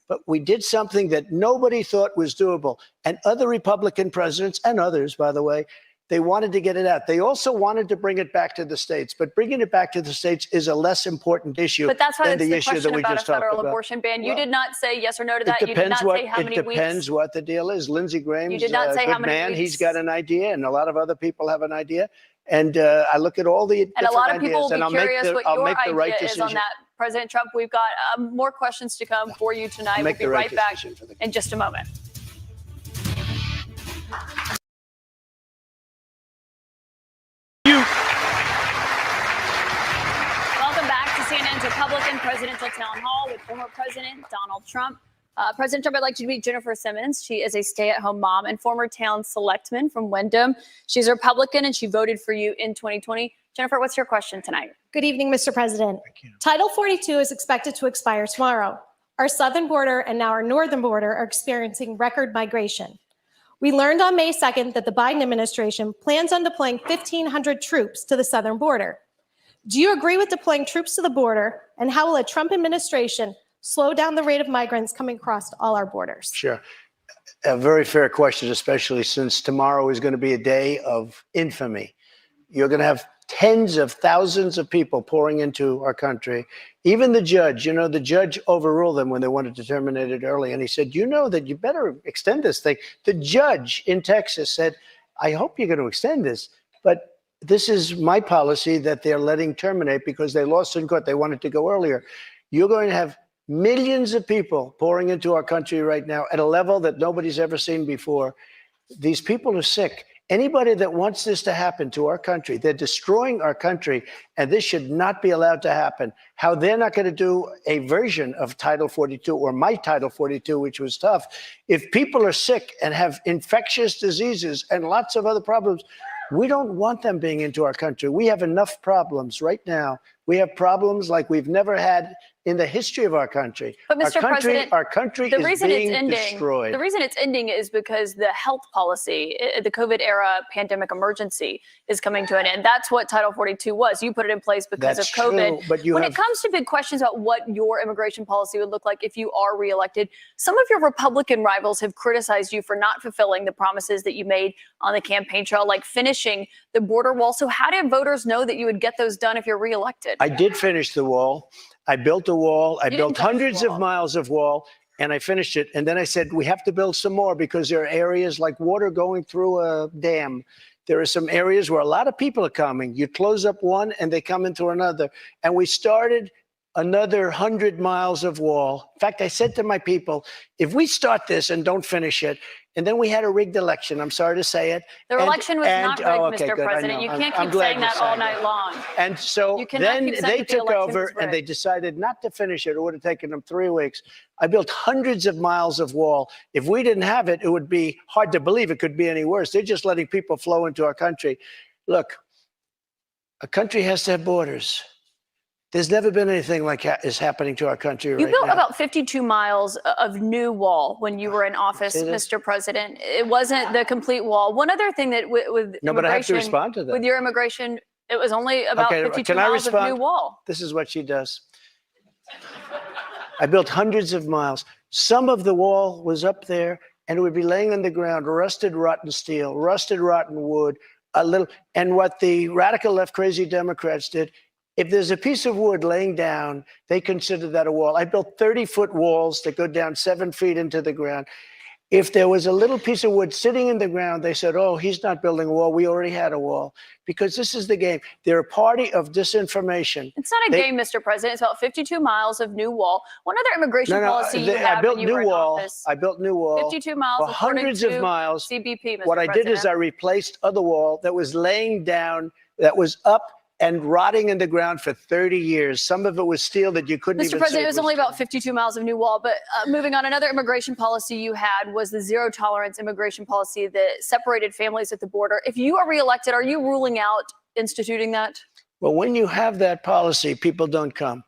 but we did something that nobody thought was doable. And other Republican presidents, and others, by the way, they wanted to get it out. They also wanted to bring it back to the states, but bringing it back to the states is a less important issue. But that's why than it's the the issue that question we about just a federal talked about. abortion ban. You Well, did not say yes or no to that. It You did not say how many weeks. depends what the deal is. Lindsey Graham's You did not say good how many man. weeks. He's got an idea, and a lot of other people have an idea. And I look at all the And a lot of people ideas, will be curious what I'll your make the right idea is decision. on that. President Trump, we've got more questions to come for you tonight. We'll make be the right right back decision for the in just a moment. Welcome back to CNN's Republican Presidential Town Hall with former President Donald Trump. President Trump, I'd like you to meet Jennifer Simmons. She is a stay-at-home mom and former town selectman from Wyndham. She's a Republican and she voted for you in 2020. Jennifer, what's your question tonight? Good evening, Mr. President. Title 42 is expected to expire tomorrow. Our southern border and now our northern border are experiencing record migration. We learned on May 2nd that the Biden administration plans on deploying 1,500 troops to the southern border. Do you agree with deploying troops to the border, and how will a Trump administration slow down the rate of migrants coming across all our borders? Sure. A very fair question, especially since tomorrow is going to be a day of infamy. You're going to have tens of thousands of people pouring into our country. Even the judge, the judge overruled them when they wanted to terminate it early. And he said, that you better extend this thing. The judge in Texas said, I hope you're going to extend this, but this is my policy that they're letting terminate because they lost in court. They wanted to go earlier. You're going to have millions of people pouring into our country right now at a level that nobody's ever seen before. These people are sick. Anybody that wants this to happen to our country, they're destroying our country, and this should not be allowed to happen. How they're not going to do a version of Title 42 or my Title 42, which was tough. If people are sick and have infectious diseases and lots of other problems, We don't want them being into our country. We have enough problems right now. We have problems like we've never had in the history of our country. But Mr. President, our country the is reason being it's ending, destroyed. the reason it's ending is because the health policy, the COVID era pandemic emergency is coming to an end. That's what Title 42 was. You put it in place because That's of COVID. true, but you when have- it comes to big questions about what your immigration policy would look like if you are reelected, some of your Republican rivals have criticized you for not fulfilling the promises that you made on the campaign trail, like finishing the border wall. So how did voters know that you would get those done if you're reelected? I did finish the wall. I built a wall. I didn't built finish the hundreds of wall. miles of wall, and I finished it. And then I said, we have to build some more because there are areas like water going through a dam. There are some areas where a lot of people are coming. You close up one and they come into another. And we started another 100 miles of wall. In fact, I said to my people, if we start this and don't finish it, and then we had a rigged election, I'm sorry to say it. The election was not rigged, okay, Mr. good, I President. know. You I'm can't keep glad saying you're that all saying night long. And so You cannot then keep saying they that the took election over was and they rigged. decided not to finish it. It would have taken them 3 weeks. I built hundreds of miles of wall. If we didn't have it, it would be hard to believe it could be any worse. They're just letting people flow into our country. Look, a country has to have borders. There's never been anything like is happening to our country You right built now. about 52 miles of new wall when you were in office, See this? Mr. President. It wasn't the complete wall. One other thing that with No, but I have to immigration, respond to that. with your immigration, it was only about Okay, 52 can I miles of new respond? wall. This is what she does. I built hundreds of miles. Some of the wall was up there and it would be laying on the ground, rusted, rotten steel, rusted, rotten wood, a little. And what the radical left crazy Democrats did, if there's a piece of wood laying down, they consider that a wall. I built 30-foot walls that go down 7 feet into the ground. If there was a little piece of wood sitting in the ground, they said, oh, he's not building a wall. We already had a wall. Because this is the game. They're a party of disinformation. It's not a They- game, Mr. President. It's about 52 miles of new wall. One other immigration policy you I had built when you were new in wall. office. I built new wall. 52 miles for according hundreds of to miles. CBP, Mr. What I did is I President. replaced other wall that was laying down, that was up and rotting in the ground for 30 years. Some of it was steel that you couldn't Mr. even President, see it was only about 52 miles of new wall. But moving on, another immigration policy you had was the zero tolerance immigration policy that separated families at the border. If you are reelected, are you ruling out instituting that? Well, when you have that policy, people don't come.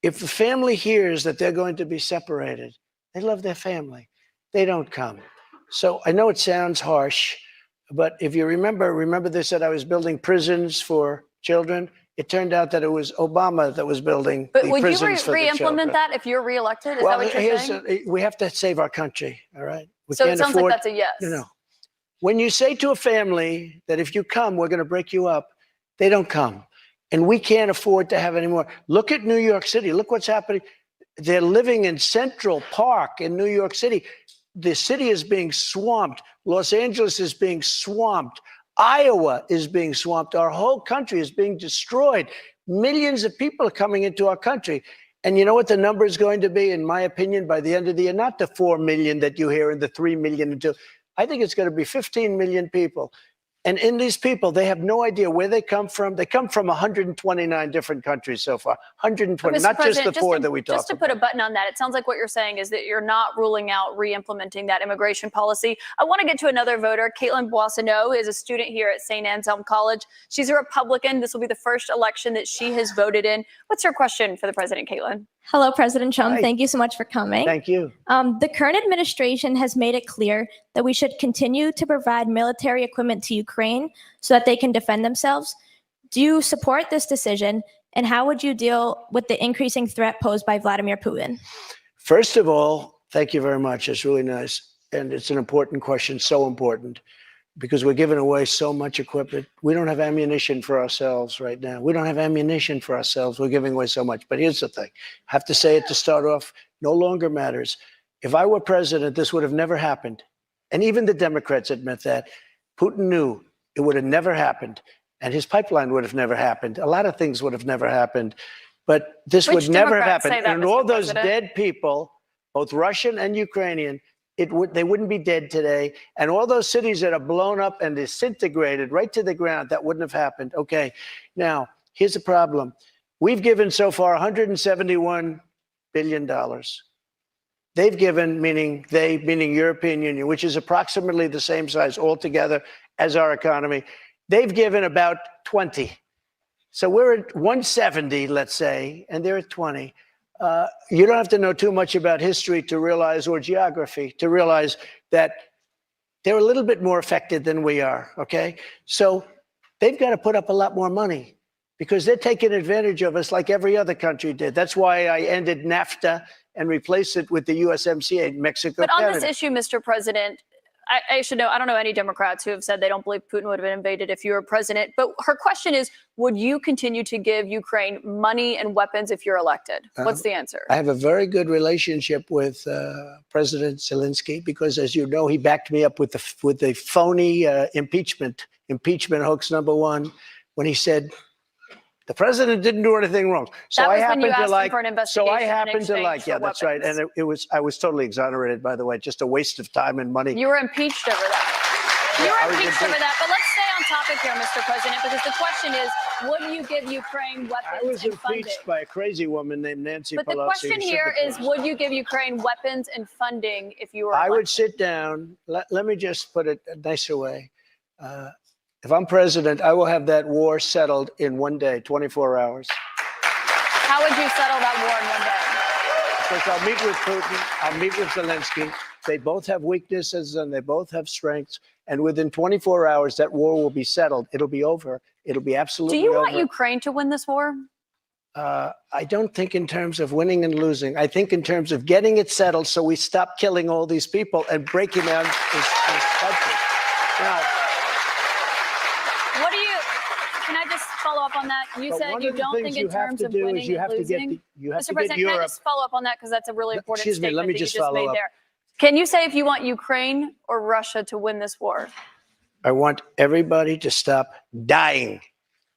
If the family hears that they're going to be separated, they love their family. They don't come. So I know it sounds harsh, but if you remember they said I was building prisons for children. It turned out that it was Obama that was building But the would you prisons for the children. re-implement that if you're reelected? Is Well, that what you're saying? we have to save our country, all right? We So it can't sounds afford, like that's a yes. No. When you say to a family that if you come, we're going to break you up, they don't come. And we can't afford to have any more. Look at New York City. Look what's happening. They're living in Central Park in New York City. The city is being swamped. Los Angeles is being swamped. Iowa is being swamped. Our whole country is being destroyed. Millions of people are coming into our country. And you know what the number is going to be, in my opinion, by the end of the year? Not the 4 million that you hear and the 3 million. I think it's going to be 15 million people. And in these people, they have no idea where they come from. They come from 129 different countries so far. 120, Mr. not just President, the four to- that we talked Just to about. put a button on that, it sounds like what you're saying is that you're not ruling out re-implementing that immigration policy. I want to get to another voter. Caitlin Boissonneau is a student here at St. Anselm College. She's a Republican. This will be the first election that she has voted in. What's your question for the president, Caitlin? Hello, President Trump. Hi. Thank you so much for coming. Thank you. The current administration has made it clear that we should continue to provide military equipment to Ukraine so that they can defend themselves. Do you support this decision? And how would you deal with the increasing threat posed by Vladimir Putin? First of all, thank you very much. It's really nice. And it's an important question, so important, because we're giving away so much equipment. We don't have ammunition for ourselves right now. We don't have ammunition for ourselves. We're giving away so much. But here's the thing. I have to say it to start off, no longer matters. If I were president, this would have never happened. And even the Democrats admit that. Putin knew it would have never happened. And his pipeline would have never happened. A lot of things would have never happened. But this Which would never have Democrats say happened. that, And Mr. all those President? dead people, both Russian and Ukrainian, they wouldn't be dead today. And all those cities that are blown up and disintegrated right to the ground, that wouldn't have happened. Okay, now, here's the problem. We've given so far $171 billion. They've given, meaning European Union, which is approximately the same size altogether as our economy. They've given about 20. So we're at 170, let's say, and they're at 20. You don't have to know too much about history to realize, or geography, to realize that they're a little bit more affected than we are, okay? So they've got to put up a lot more money because they're taking advantage of us like every other country did. That's why I ended NAFTA and replaced it with the USMCA, Mexico, But on Canada. this issue, Mr. President, I should know, I don't know any Democrats who have said they don't believe Putin would have been invaded if you were president. But her question is, would you continue to give Ukraine money and weapons if you're elected? What's the answer? I have a very good relationship with President Zelensky because, as you know, he backed me up with the phony impeachment hoax #1 when he said the president didn't do anything wrong. So That I was when happen you to asked him like. for an So I investigation in happen to exchange like. for Yeah, that's right. weapons. And I was totally exonerated, by the way. Just a waste of time and money. You were impeached over that. You I were was impeached over impeached. that. But let's stay on topic here, Mr. President, because the question is, would you give Ukraine I weapons was and funding? impeached by a crazy woman named Nancy But Pelosi. the question who here said is, would you give Ukraine weapons and funding if you were I would elected? sit down. Let me just put it a nicer way. If I'm president, I will have that war settled in one day, 24 hours. How would you settle that war in one day? Because I'll meet with Putin, I'll meet with Zelensky. They both have weaknesses and they both have strengths. And within 24 hours, that war will be settled. It'll be over. It'll be Do absolutely you over. want Ukraine to win this war? I don't think in terms of winning and losing. I think in terms of getting it settled so we stop killing all these people and breaking down this country. Now, What do you? Can I just follow up on that? You but said one you of the don't things think you in have terms to of do is winning you and have to get losing. you have Mr. to get President, can I Europe. just follow up on that because that's a really important Excuse me, statement let me that you just just follow made up. there. Can you say if you want Ukraine or Russia to win this war? I want everybody to stop dying.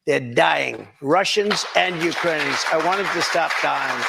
They're dying, Russians and Ukrainians. I want them to stop dying.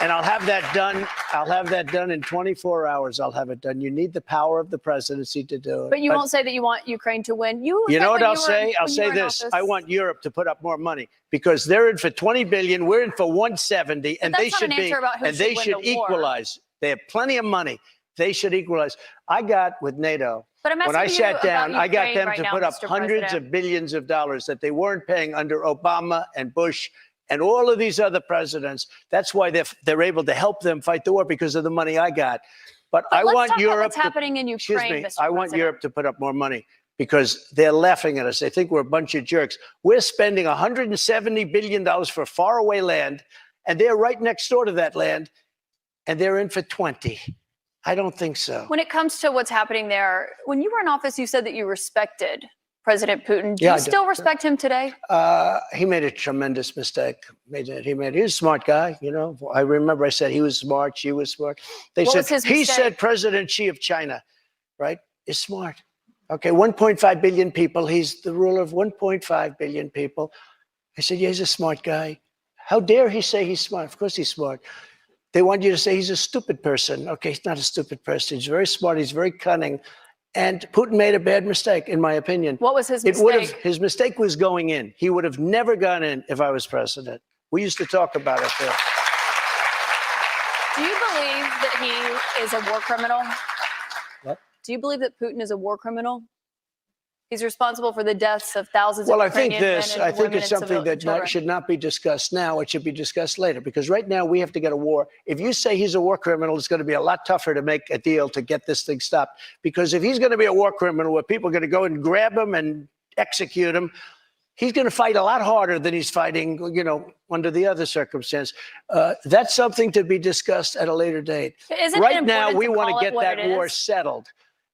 And I'll have that done. I'll have that done in 24 hours. I'll have it done. You need the power of the presidency to do it. But you won't say that you want Ukraine to win. You You said know what when I'll you were- say? I'll when you say were in this. office. I want Europe to put up more money because they're in for 20 billion. We're in for 170, and that's they not should an be. answer about who And should they win should the war. equalize. They have plenty of money. They should equalize. I got with NATO. But I'm When I asking you sat about down, I got Ukraine them right to now, put up Mr. hundreds President. of billions of dollars that they weren't paying under Obama and Bush and all of these other presidents. That's why they're able to help them fight the war because of the money I got. But I let's want talk about Europe. what's happening in Excuse Ukraine, me. Mr. I want President. Europe to put up more money because they're laughing at us. They think we're a bunch of jerks. We're spending $170 billion for faraway land, and they're right next door to that land, and they're in for 20. I don't think so. When it comes to what's happening there, when you were in office, you said that you respected President Putin. Do Yeah, I you do. still respect him today? He made a tremendous mistake. He was a smart guy, you know. I remember I said he was smart, she was smart. They What said was his he mistake? said President Xi of China, right, is smart. Okay, 1.5 billion people. He's the ruler of 1.5 billion people. I said, yeah, he's a smart guy. How dare he say he's smart? Of course he's smart. They want you to say he's a stupid person. Okay, he's not a stupid person. He's very smart. He's very cunning. And Putin made a bad mistake, in my opinion. What was his It would have. mistake? His mistake was going in. He would have never gone in if I was president. We used to talk about it there. Do you believe that he is a war criminal? What? Do you believe that Putin is a war criminal? He's responsible for the deaths of thousands Well, of I think Ukrainian this. men I and think women it's and something that children. should not be discussed now. It should be discussed later. Because right now we have to get a war. If you say he's a war criminal, it's going to be a lot tougher to make a deal to get this thing stopped. Because if he's going to be a war criminal, where people are going to go and grab him and execute him, he's going to fight a lot harder than he's fighting, you know, under the other circumstance. That's something to be discussed at a later date. Isn't it Right now, important we to want call to it get what that it war is? settled.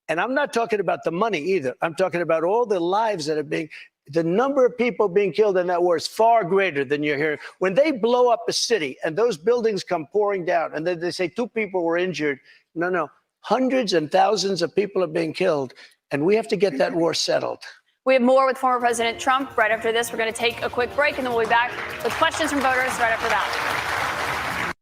And I'm not talking about the money either. I'm talking about all the lives that are being, the number of people being killed in that war is far greater than you're hearing. When they blow up a city and those buildings come pouring down and then they say 2 people were injured, no, hundreds and thousands of people are being killed. And we have to get that war settled. We have more with former President Trump. Right after this, we're going to take a quick break, and then we'll be back with questions from voters right after that.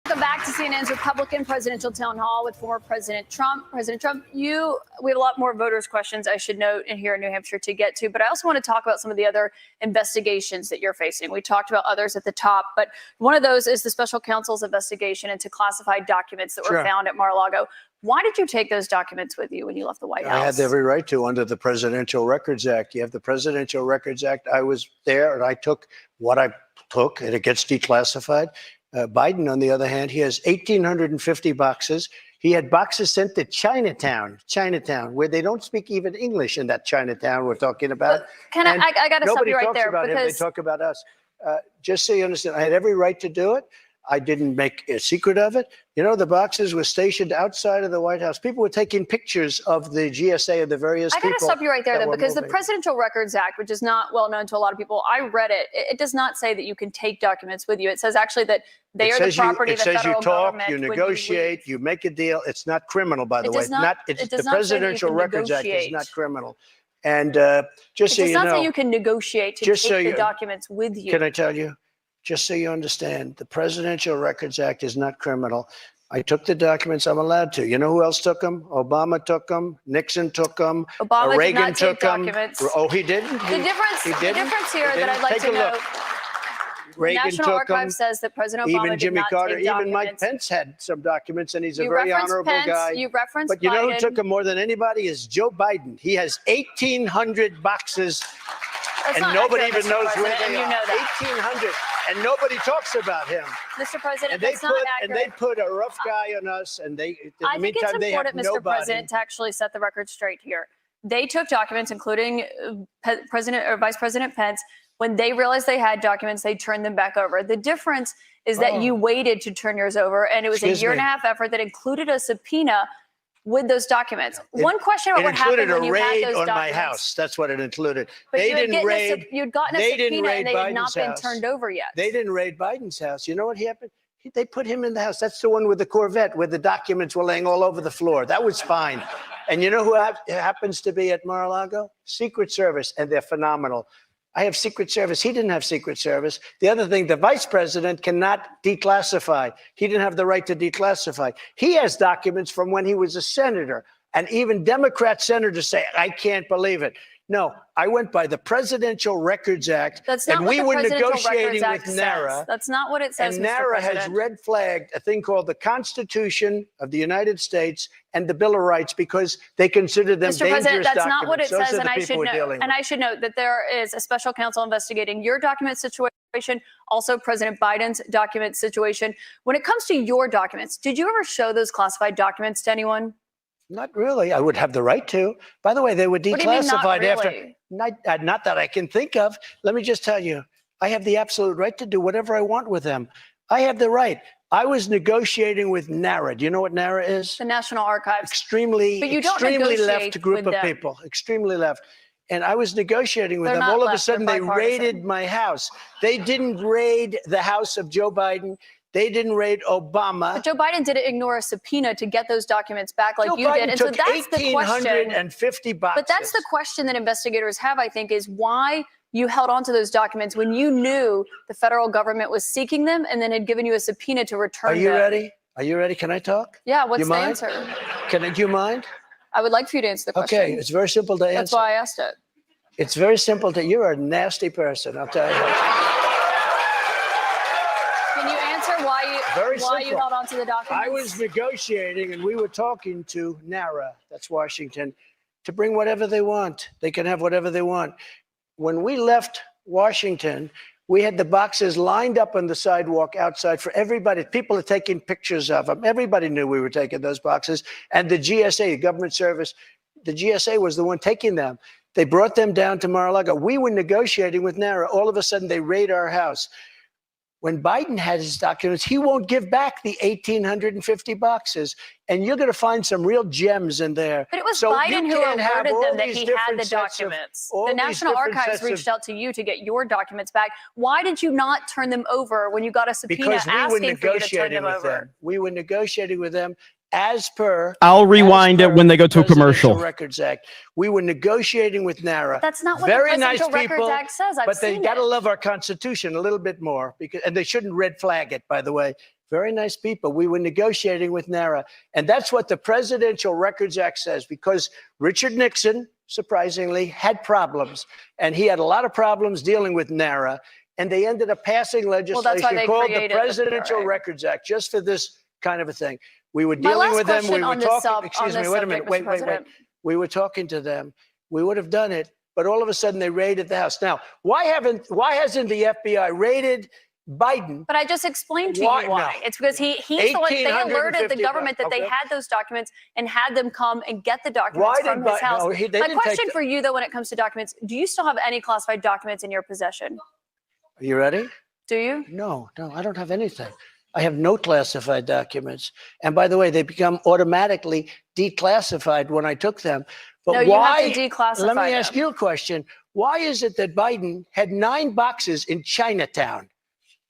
Welcome back to CNN's Republican Presidential Town Hall with former President Trump. President Trump, we have a lot more voters' questions, I should note, in here in New Hampshire to get to, but I also want to talk about some of the other investigations that you're facing. We talked about others at the top, but one of those is the special counsel's investigation into classified documents that were Sure. found at Mar-a-Lago. Why did you take those documents with you when you left the White House? I had every right to under the Presidential Records Act. You have the Presidential Records Act. I was there and I took what I took and it gets declassified. Biden, on the other hand, he has 1,850 boxes. He had boxes sent to Chinatown, where they don't speak even English in that Chinatown we're talking about. But I got to stop you right there about him. They because talk about us. Just so you understand, I had every right to do it. I didn't make a secret of it. You know, the boxes were stationed outside of the White House. People were taking pictures of the GSA and the various I people. got to stop you right there, that though, were because the moving. Presidential Records Act, which is not well known to a lot of people, I read it. It does not say that you can take documents with you. It says actually that they are the property of the federal It says you talk, government. you when negotiate, leave. you make a deal. It's not criminal, by the It way. does not- It's it does the not say that you Presidential can Records Act is negotiate. not criminal. And just It so does you not know, say you can negotiate to just take so the you- documents with you. can I tell you? Just so you understand, the Presidential Records Act is not criminal. I took the documents. I'm allowed to. You know who else took them? Obama took them. Nixon took them. Obama did Reagan not take took them. documents. Oh, he didn't? The difference here He that I'd didn't? like Take to a look. know, the Reagan National took them. Archives says that President Obama Even did Jimmy not Carter, take even Mike documents. Pence had some documents, and he's a You very referenced honorable Pence, guy. you referenced But you know who Biden. took them more than anybody is Joe Biden. He has 1,800 boxes, That's and not nobody accurate, even Mr. knows where President, they and are. you know that. 1,800, and nobody talks about him. Mr. President, And they that's not accurate. put a rough guy on us, and they. In the I think it's meantime, they have important, Mr. nobody. President, to actually set the record straight here. They took documents, including President or Vice President Pence. When they realized they had documents, they turned them back over. The difference is that you waited to turn yours over, and it was Excuse a year and me. a half effort that included a subpoena with those documents. One question about It what happened included when a you had raid those on my documents. house. That's what it included. But They you had didn't raid. you'd gotten a they didn't subpoena, raid and they had not Biden's been house. turned over yet. They didn't raid Biden's house. You know what happened? They put him in the house. That's the one with the Corvette where the documents were laying all over the floor. That was fine. And you know who happens to be at Mar-a-Lago? Secret Service, and they're phenomenal. I have Secret Service. He didn't have Secret Service. The other thing, the vice president cannot declassify. He didn't have the right to declassify. He has documents from when he was a senator. And even Democrat senators say, I can't believe it. No, I went by the Presidential Records Act. That's not and what we the were Presidential negotiating Records with Act NARA. says. That's not what it says, And Mr. NARA has President. red flagged a thing called the Constitution of the United States and the Bill of Rights because they consider them Mr. dangerous President, that's documents. not what it Those says, are and the I people should we're know. dealing And with. I should note that there is a special counsel investigating your document situation, also President Biden's document situation. When it comes to your documents, did you ever show those classified documents to anyone? Not really. I would have the right to. By the way, they were What do you mean, not declassified after. really? Not that I can think of. Let me just tell you, I have the absolute right to do whatever I want with them. I have the right. I was negotiating with NARA. Do you know what NARA is? The National Archives. Extremely But you don't left negotiate group with of them. people. Extremely left. And I was negotiating with They're them. not All of a left, they're sudden, they bipartisan. raided my house. They didn't raid the house of Joe Biden. They didn't raid Obama. But Joe Biden didn't ignore a subpoena to get those documents back like Joe you Biden did. And so took that's the question. 1,850 boxes. But that's the question that investigators have, I think, is why you held on to those documents when you knew the federal government was seeking them and then had given you a subpoena to return Are you them. ready? Are you ready? Can I talk? Yeah, what's You the mind? answer? Do you mind? I would like for you to answer the question. Okay, it's very simple to answer. That's why I asked it. It's very simple to. You're a nasty person, I'll tell you. Can you answer why Very you simple. held on to the documents? I was negotiating, and we were talking to NARA, that's Washington, to bring whatever they want. They can have whatever they want. When we left Washington, we had the boxes lined up on the sidewalk outside for everybody. People are taking pictures of them. Everybody knew we were taking those boxes. And the GSA, the government service, the GSA was the one taking them. They brought them down to Mar-a-Lago. We were negotiating with NARA. All of a sudden, they raid our house. When Biden had his documents, he won't give back the 1,850 boxes. And you're going to find some real gems in there. But it was So you Biden who can't have alerted all them that these he had different the sets of- documents. all The these National different Archives sets of- reached out to you to get your documents back. Why did you not turn them over when you got a subpoena Because we were asking for you to turn negotiating them with over? them. We were negotiating with them as per. I'll rewind as it per when they go to a the Presidential commercial. Records Act. We were negotiating with NARA. That's not what Very the nice Presidential Records people, Act says. I've but they seen got to it. love our Constitution a little bit more, because, and they shouldn't red flag it, by the way. Very nice people. We were negotiating with NARA. And that's what the Presidential Records Act says, because Richard Nixon, surprisingly, had problems. And he had a lot of problems dealing with NARA. And they ended up passing that's why legislation they called the created the Presidential PRA. Records Act, just for this kind of a thing. We were My dealing last with them. We question were on this talking. sub- on Excuse me. this Wait a subject, minute. Mr. Wait. President. We were talking to them. We would have done it, but all of a sudden they raided the house. Now, why hasn't the FBI raided Biden? But I just explained to Why? you why. No. It's because he's the one, they alerted the 1,850 government that they okay. had those documents and had them come and get the documents Why from did his Biden? house. No, they My didn't take question the- for you, though, when it comes to documents, do you still have any classified documents in your possession? Are you ready? Do you? No, I don't have anything. I have no classified documents. And by the way, they become automatically declassified when I took them. But No, you why? have to declassify Let me ask them. you a question. Why is it that Biden had 9 boxes in Chinatown?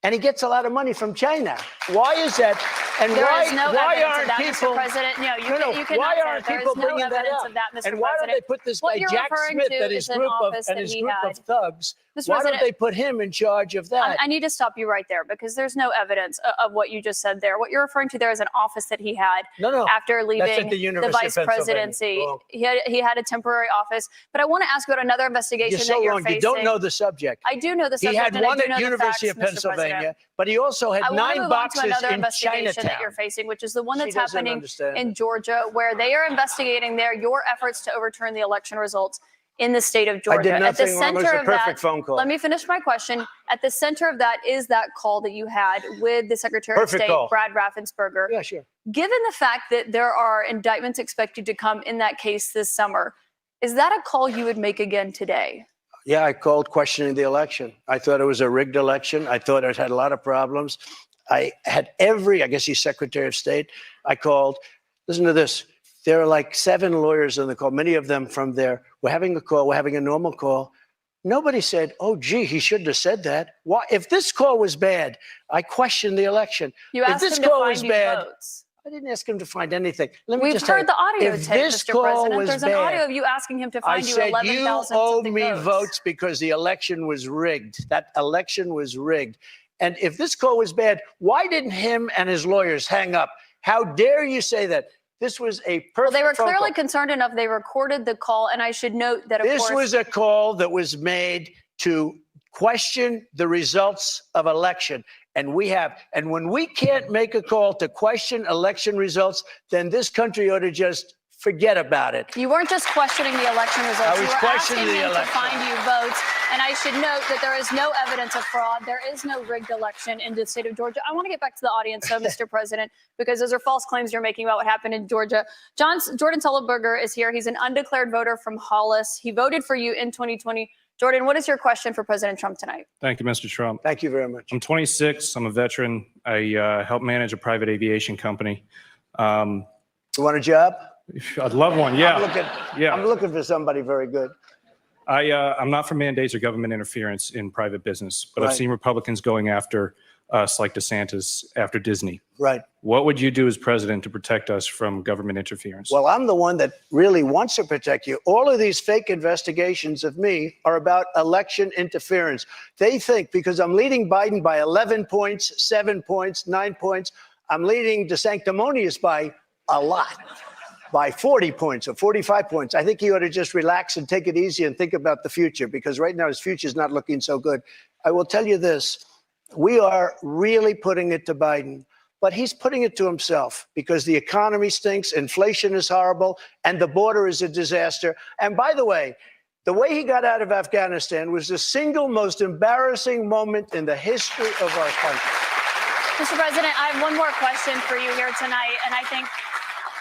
And he gets a lot of money from China. Why is that? And There why, is no why evidence aren't of that, people? Mr. President. No, you, No, you cannot why say aren't that. There people is no bringing that evidence up? of that, Mr. And why don't President. they put this What guy you're Jack referring Smith to and his is an group office of that he had. thugs? Mr. Why don't President, they put him in charge of that? I need to stop you right there because there's no evidence of what you just said there. What you're referring to there is an office that he had No. after That's leaving at the University vice of Pennsylvania. presidency. Wrong. He had a temporary office. But I want to ask you about another investigation You're that so you're wrong. facing. You don't know the subject. I do know the He subject. had and I one do at know the University facts, of Mr. Pennsylvania, President. but he also had I want to 9 move on to boxes another in investigation Chinatown. that you're facing, which is the one She that's doesn't happening understand in it. Georgia, where they are investigating there your efforts to overturn the election results in the state of I Georgia. did At the nothing wrong. It was center a of perfect that, phone call. let me finish my question. At the center of that is that call that you had with the Secretary Perfect of State, call. Brad Raffensperger. Yeah, sure. Given the fact that there are indictments expected to come in that case this summer, is that a call you would make again today? Yeah, I called questioning the election. I thought it was a rigged election. I thought it had a lot of problems. I had I guess he's Secretary of State. I called. Listen to this. There are like 7 lawyers on the call, many of them from there. We're having a call. We're having a normal call. Nobody said, oh, gee, he shouldn't have said that. Why? If this call was bad, I questioned the election. You If asked this him to call find was you bad, votes. I didn't ask him to find anything. Let me We've just tell heard you, the audio if tape, this Mr. call President. was There's an bad, audio of you asking him to I find you said, 11,000 you owe something me votes. votes because the election was rigged. That election was rigged. And if this call was bad, why didn't him and his lawyers hang up? How dare you say that? This was a perfect Well, they were phone clearly call. concerned enough. They recorded the call, and I should note that, of This course, was a call that was made to question the results of election. And when we can't make a call to question election results, then this country ought to just forget about it. you weren't just questioning the election results. I You was were asking questioning the him to election. find you votes. And I should note that there is no evidence of fraud. There is no rigged election in the state of Georgia. I want to get back to the audience, though, Mr. President, because those are false claims you're making about what happened in Georgia. Jordan Sullenberger is here. He's an undeclared voter from Hollis. He voted for you in 2020. Jordan, what is your question for President Trump tonight? Thank you, Mr. Trump. Thank you very much. I'm 26. I'm a veteran. I help manage a private aviation company. You want a job? I'd love one. Yeah. I'm looking for somebody very good. I'm not for mandates or government interference in private business, but I've Right. seen Republicans going after us like DeSantis after Disney. Right. What would you do as president to protect us from government interference? Well, I'm the one that really wants to protect you. All of these fake investigations of me are about election interference. They think because I'm leading Biden by 11 points, 7 points, 9 points, I'm leading DeSanctimonious by a lot, by 40 points or 45 points. I think he ought to just relax and take it easy and think about the future, because right now his future is not looking so good. I will tell you this. We are really putting it to Biden, but he's putting it to himself because the economy stinks, inflation is horrible, and the border is a disaster. And by the way he got out of Afghanistan was the single most embarrassing moment in the history of our country. Mr. President, I have one more question for you here tonight, and I think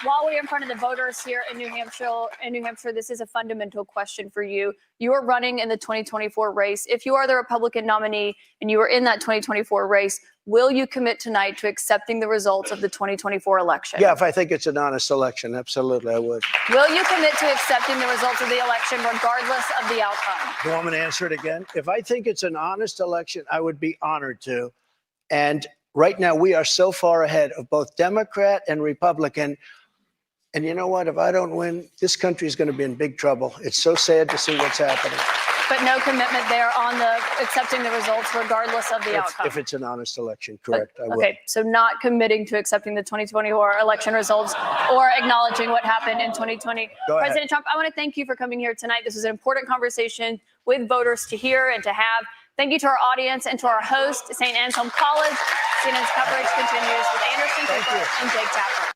while we're in front of the voters here in New Hampshire, this is a fundamental question for you. You are running in the 2024 race. If you are the Republican nominee and you are in that 2024 race, will you commit tonight to accepting the results of the 2024 election? Yeah, if I think it's an honest election, absolutely, I would. Will you commit to accepting the results of the election regardless of the outcome? You want me to answer it again? If I think it's an honest election, I would be honored to. And right now, we are so far ahead of both Democrat and Republican. And you know what? If I don't win, this country is going to be in big trouble. It's so sad to see what's happening. But no commitment there on the accepting the results regardless of the outcome. If it's an honest election, correct, I will. Okay, so not committing to accepting the 2024 election results or acknowledging what happened in 2020. Go ahead. President Trump, I want to thank you for coming here tonight. This is an important conversation with voters to hear and to have. Thank you to our audience and to our host, St. Anselm College. CNN's coverage continues with Anderson Cooper and Jake Tapper.